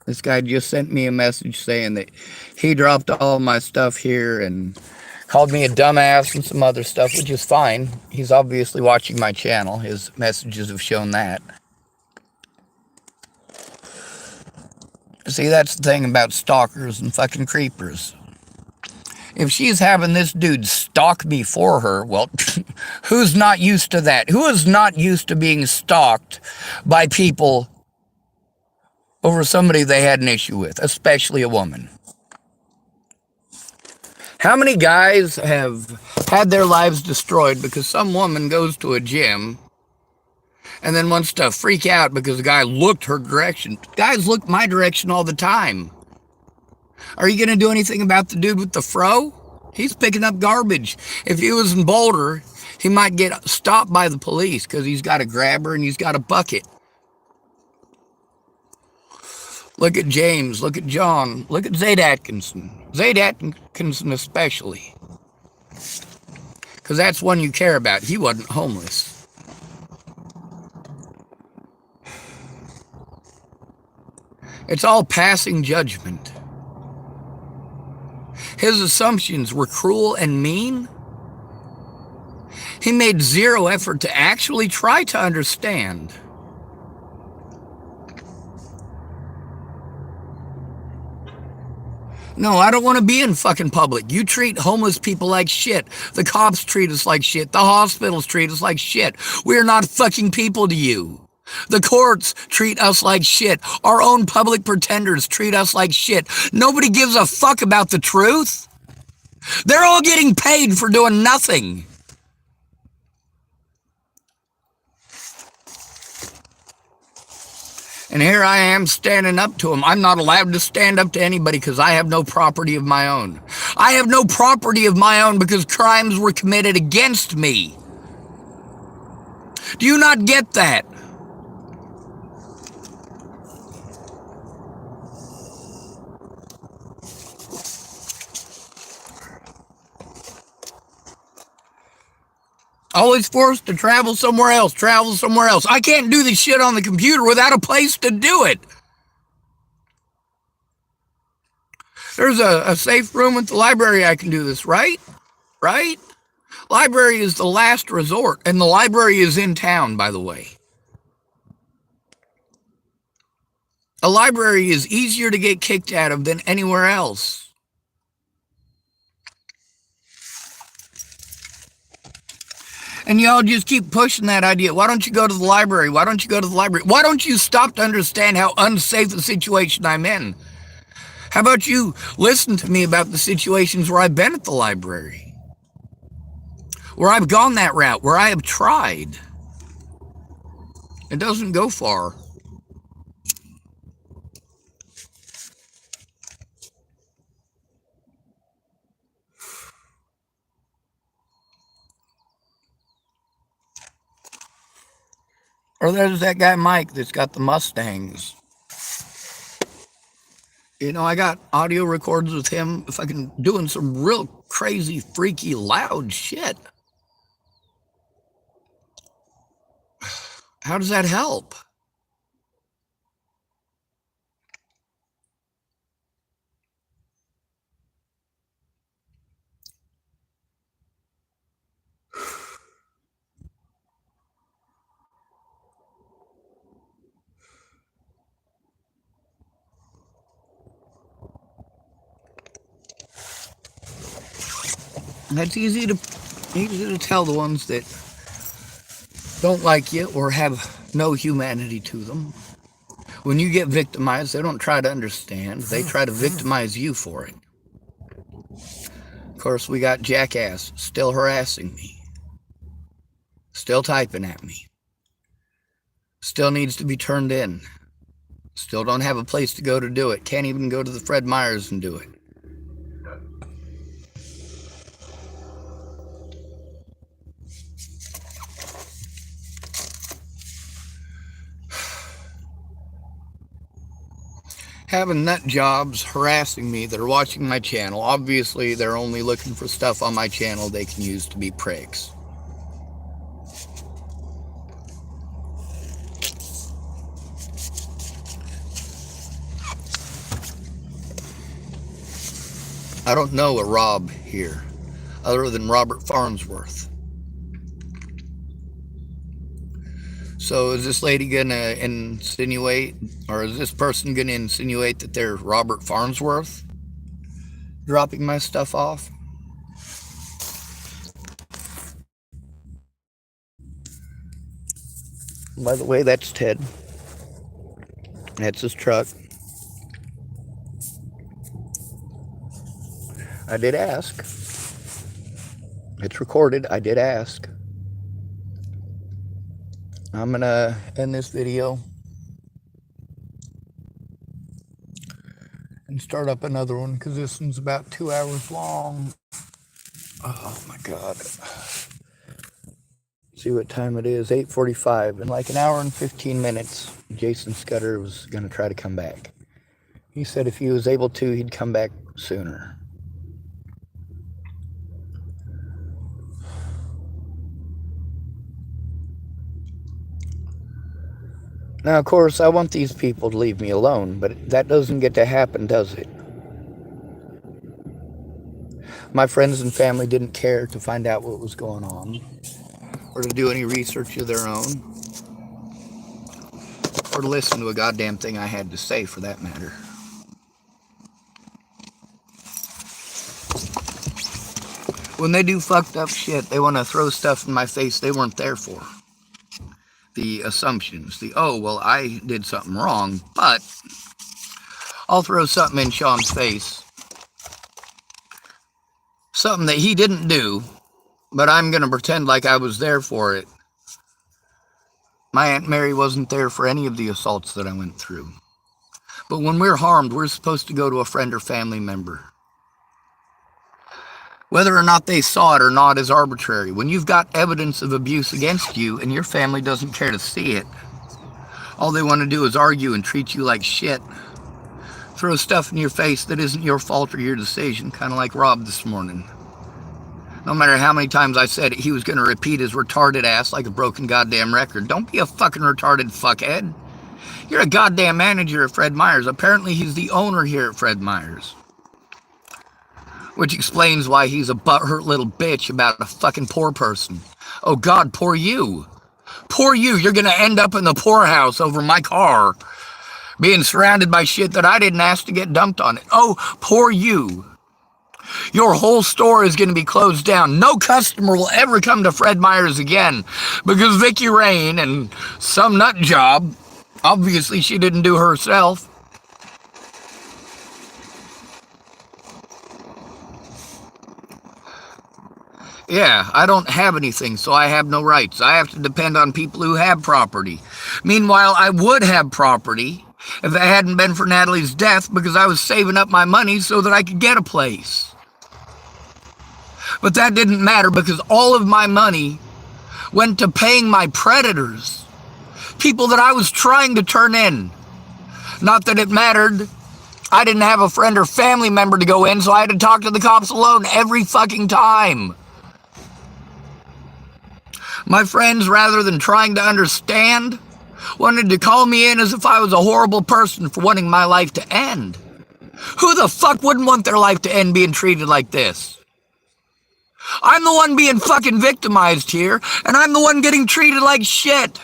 this guy just sent me a message saying that he dropped all my stuff here and called me a dumbass and some other stuff, which is fine. He's obviously watching my channel. His messages have shown that. See, that's the thing about stalkers and fucking creepers. If she's having this dude stalk me for her, well, who's not used to that? Who is not used to being stalked by people over somebody they had an issue with, especially a woman? How many guys have had their lives destroyed because some woman goes to a gym and then wants to freak out because the guy looked her direction? Guys look my direction all the time. Are you going to do anything about the dude with the fro? He's picking up garbage. If he was in Boulder, he might get stopped by the police because he's got a grabber and he's got a bucket. Look at James. Look at John. Look at Zayd Atkinson. Zayd Atkinson especially. Because that's one you care about. He wasn't homeless. It's all passing judgment. His assumptions were cruel and mean. He made zero effort to actually try to understand. No, I don't want to be in fucking public. You treat homeless people like shit. The cops treat us like shit. The hospitals treat us like shit. We're not fucking people to you. The courts treat us like shit. Our own public pretenders treat us like shit. Nobody gives a fuck about the truth. They're all getting paid for doing nothing. And here I am standing up to them. I'm not allowed to stand up to anybody because I have no property of my own. I have no property of my own because crimes were committed against me. Do you not get that? Always forced to travel somewhere else. I can't do this shit on the computer without a place to do it. There's a safe room at the library I can do this, right? Right? Library is the last resort, and the library is in town, by the way. A library is easier to get kicked out of than anywhere else. And y'all just keep pushing that idea. Why don't you go to the library? Why don't you go to the library? Why don't you stop to understand how unsafe a situation I'm in? How about you listen to me about the situations where I've been at the library? Where I've gone that route, where I have tried. It doesn't go far. Or there's that guy Mike that's got the Mustangs. You know, I got audio records with him fucking doing some real crazy, freaky, loud shit. How does that help? And it's easy to tell the ones that don't like you or have no humanity to them. When you get victimized, they don't try to understand. They try to victimize you for it. Of course, we got Jackass still harassing me. Still typing at me. Still needs to be turned in. Still don't have a place to go to do it. Can't even go to the Fred Meyers and do it. Having nut jobs harassing me that are watching my channel. Obviously, they're only looking for stuff on my channel they can use to be pricks. I don't know a Rob here, other than Robert Farnsworth. So is this lady gonna insinuate, or is this person gonna insinuate that they're Robert Farnsworth dropping my stuff off? By the way, that's Ted. That's his truck. I did ask. It's recorded. I did ask. I'm gonna end this video and start up another one because this one's about 2 hours long. Oh my God. See what time it is, 8:45. In like an hour and 15 minutes, Jason Scudder was gonna try to come back. He said if he was able to, he'd come back sooner. Now, of course, I want these people to leave me alone, but that doesn't get to happen, does it? My friends and family didn't care to find out what was going on, or to do any research of their own, or to listen to a goddamn thing I had to say, for that matter. When they do fucked up shit, they want to throw stuff in my face they weren't there for. The assumptions, oh, well, I did something wrong, but I'll throw something in Sean's face. Something that he didn't do, but I'm going to pretend like I was there for it. My Aunt Mary wasn't there for any of the assaults that I went through. But when we're harmed, we're supposed to go to a friend or family member. Whether or not they saw it or not is arbitrary. When you've got evidence of abuse against you and your family doesn't care to see it, all they want to do is argue and treat you like shit. Throw stuff in your face that isn't your fault or your decision, kind of like Rob this morning. No matter how many times I said he was going to repeat his retarded ass like a broken goddamn record. Don't be a fucking retarded fuckhead. You're a goddamn manager at Fred Meyer's. Apparently he's the owner here at Fred Meyer's. Which explains why he's a butthurt little bitch about a fucking poor person. Oh God, poor you. Poor you. You're going to end up in the poorhouse over my car. Being surrounded by shit that I didn't ask to get dumped on it. Oh, poor you. Your whole store is going to be closed down. No customer will ever come to Fred Meyer's again because Vicky Rain and some nut job, obviously she didn't do herself. Yeah, I don't have anything, so I have no rights. I have to depend on people who have property. Meanwhile, I would have property if it hadn't been for Natalie's death because I was saving up my money so that I could get a place. But that didn't matter because all of my money went to paying my predators. People that I was trying to turn in. Not that it mattered. I didn't have a friend or family member to go in, so I had to talk to the cops alone every fucking time. My friends, rather than trying to understand, wanted to call me in as if I was a horrible person for wanting my life to end. Who the fuck wouldn't want their life to end being treated like this? I'm the one being fucking victimized here, and I'm the one getting treated like shit.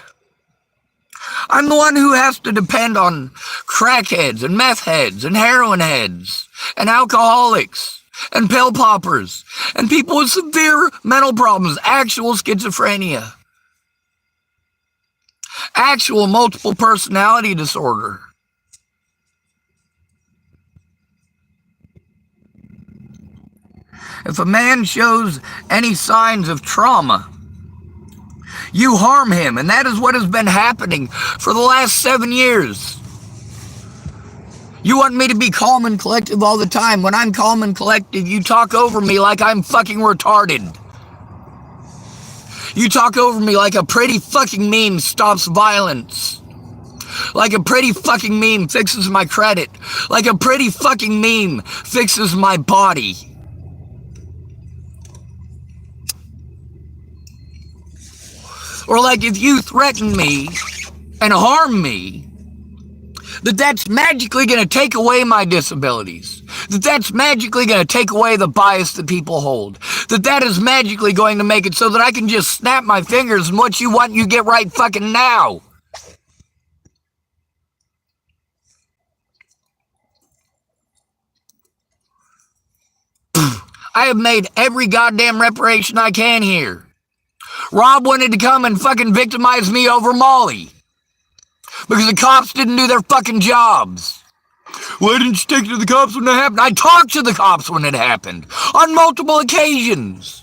I'm the one who has to depend on crackheads and meth heads and heroin heads and alcoholics and pill poppers and people with severe mental problems, actual schizophrenia, actual multiple personality disorder. If a man shows any signs of trauma, you harm him, and that is what has been happening for the last 7 years. You want me to be calm and collective all the time. When I'm calm and collective, you talk over me like I'm fucking retarded. You talk over me like a pretty fucking meme stops violence. Like a pretty fucking meme fixes my credit. Like a pretty fucking meme fixes my body. Or like if you threaten me and harm me, that's magically going to take away my disabilities. That's magically going to take away the bias that people hold. That is magically going to make it so that I can just snap my fingers and what you want you get right fucking now. I have made every goddamn reparation I can here. Rob wanted to come and fucking victimize me over Molly because the cops didn't do their fucking jobs. Why didn't you stick to the cops when it happened? I talked to the cops when it happened on multiple occasions.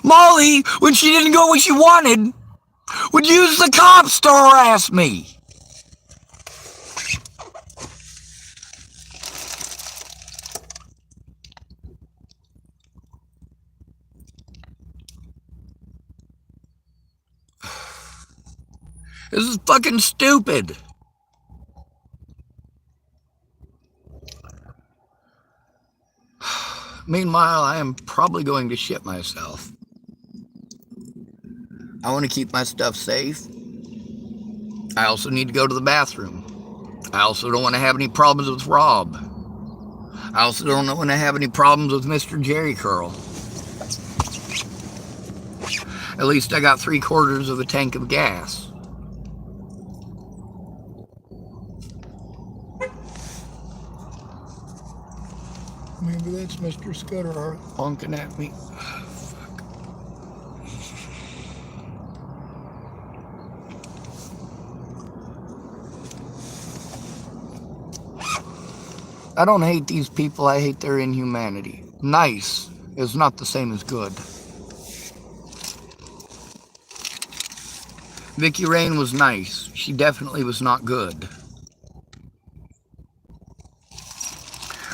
Molly, when she didn't go what she wanted, would use the cops to harass me. This is fucking stupid. Meanwhile, I am probably going to shit myself. I want to keep my stuff safe. I also need to go to the bathroom. I also don't want to have any problems with Rob. I also don't want to have any problems with Mr. Jerry Curl. At least I got 3/4 of a tank of gas. Maybe that's Mr. Scudder honking at me. I don't hate these people, I hate their inhumanity. Nice is not the same as good. Vicky Rain was nice. She definitely was not good.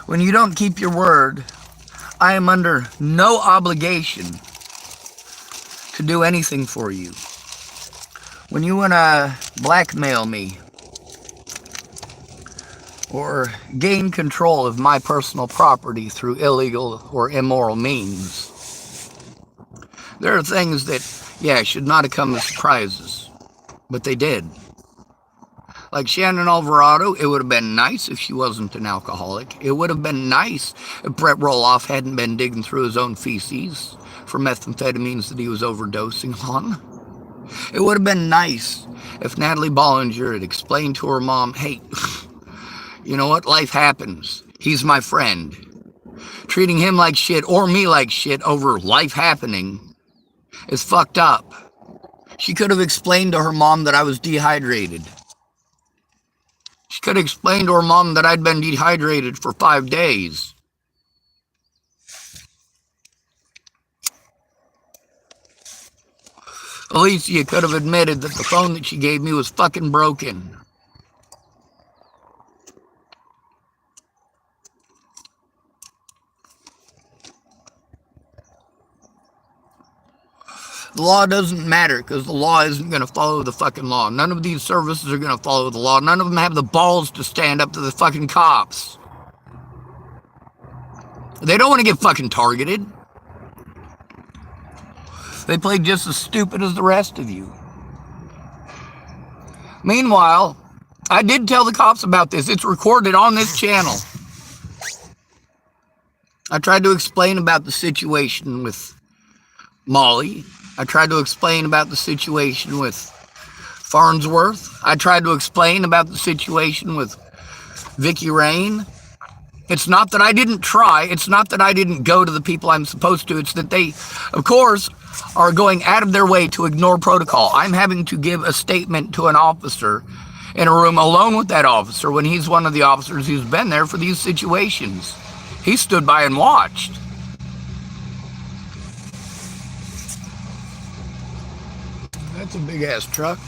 When you don't keep your word, I am under no obligation to do anything for you. When you want to blackmail me or gain control of my personal property through illegal or immoral means, there are things that, yeah, should not have come as surprises, but they did. Like Shannon Alvarado, it would have been nice if she wasn't an alcoholic. It would have been nice if Brett Roloff hadn't been digging through his own feces for methamphetamines that he was overdosing on. It would have been nice if Natalie Bollinger had explained to her mom, hey, you know what? Life happens. He's my friend. Treating him like shit or me like shit over life happening is fucked up. She could have explained to her mom that I was dehydrated. She could have explained to her mom that I'd been dehydrated for 5 days. Alicia could have admitted that the phone that she gave me was fucking broken. The law doesn't matter because the law isn't going to follow the fucking law. None of these services are going to follow the law. None of them have the balls to stand up to the fucking cops. They don't want to get fucking targeted. They play just as stupid as the rest of you. Meanwhile, I did tell the cops about this. It's recorded on this channel. I tried to explain about the situation with Molly. I tried to explain about the situation with Farnsworth. I tried to explain about the situation with Vicky Rain. It's not that I didn't try. It's not that I didn't go to the people I'm supposed to. It's that they, of course, are going out of their way to ignore protocol. I'm having to give a statement to an officer in a room alone with that officer when he's one of the officers who's been there for these situations. He stood by and watched. That's a big ass truck.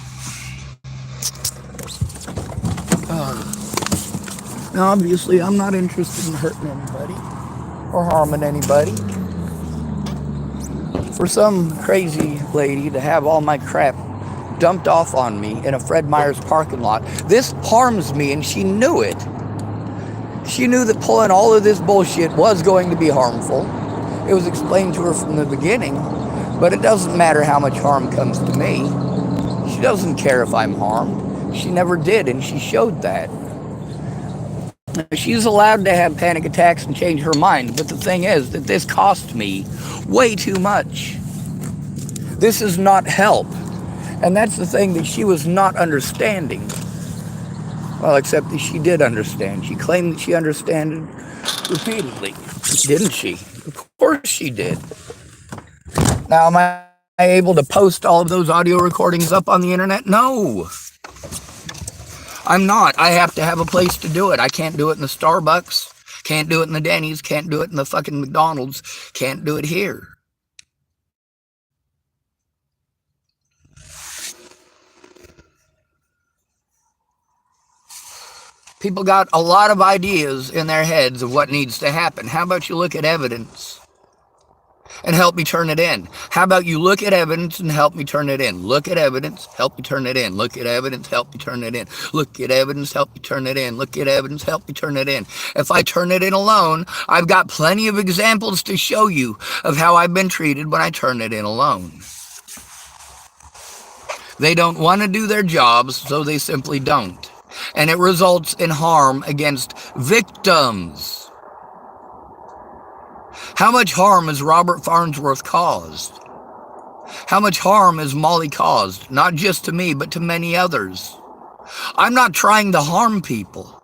Now, obviously, I'm not interested in hurting anybody or harming anybody. For some crazy lady to have all my crap dumped off on me in a Fred Meyer's parking lot, this harms me, and she knew it. She knew that pulling all of this bullshit was going to be harmful. It was explained to her from the beginning, but it doesn't matter how much harm comes to me. She doesn't care if I'm harmed. She never did, and she showed that. She's allowed to have panic attacks and change her mind, but the thing is that this cost me way too much. This is not help. And that's the thing that she was not understanding. Well, except that she did understand. She claimed that she understood repeatedly, didn't she? Of course she did. Now, am I able to post all of those audio recordings up on the internet? No. I'm not. I have to have a place to do it. I can't do it in the Starbucks. Can't do it in the Denny's. Can't do it in the fucking McDonald's. Can't do it here. People got a lot of ideas in their heads of what needs to happen. How about you look at evidence and help me turn it in? How about you look at evidence and help me turn it in? Look at evidence, help me turn it in. Look at evidence, help me turn it in. Look at evidence, help me turn it in. Look at evidence, help me turn it in. If I turn it in alone, I've got plenty of examples to show you of how I've been treated when I turn it in alone. They don't want to do their jobs, so they simply don't. And it results in harm against victims. How much harm has Robert Farnsworth caused? How much harm has Molly caused? Not just to me, but to many others. I'm not trying to harm people.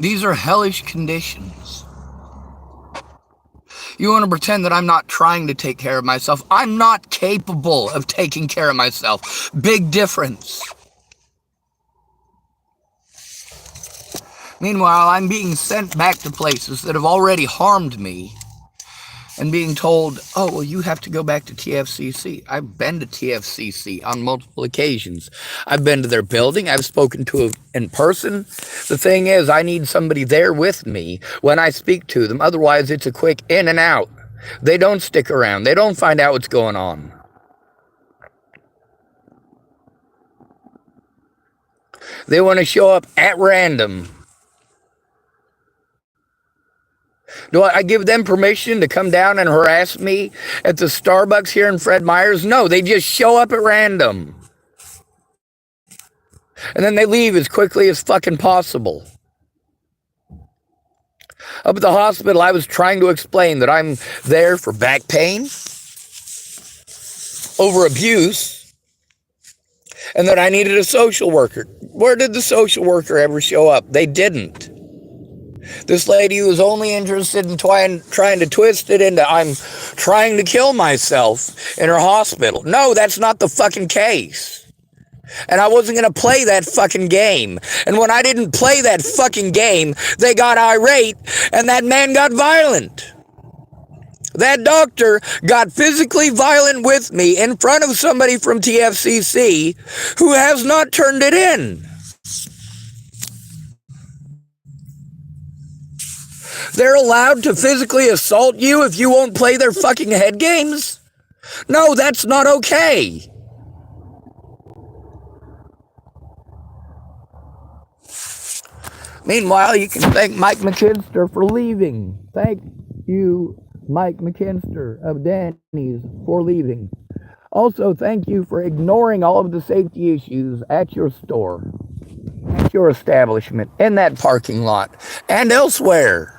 These are hellish conditions. You want to pretend that I'm not trying to take care of myself. I'm not capable of taking care of myself. Big difference. Meanwhile, I'm being sent back to places that have already harmed me and being told, oh, well, you have to go back to TFCC. I've been to TFCC on multiple occasions. I've been to their building. I've spoken to them in person. The thing is, I need somebody there with me when I speak to them. Otherwise, it's a quick in and out. They don't stick around. They don't find out what's going on. They want to show up at random. Do I give them permission to come down and harass me at the Starbucks here in Fred Meyer's? No, they just show up at random. And then they leave as quickly as fucking possible. Up at the hospital, I was trying to explain that I'm there for back pain, over abuse, and that I needed a social worker. Where did the social worker ever show up? They didn't. This lady was only interested in trying to twist it into I'm trying to kill myself in her hospital. No, that's not the fucking case. And I wasn't going to play that fucking game. And when I didn't play that fucking game, they got irate and that man got violent. That doctor got physically violent with me in front of somebody from TFCC who has not turned it in. They're allowed to physically assault you if you won't play their fucking head games? No, that's not okay. Meanwhile, you can thank Mike McKinster for leaving. Thank you, Mike McKinster of Danny's, for leaving. Also, thank you for ignoring all of the safety issues at your store, at your establishment, in that parking lot, and elsewhere.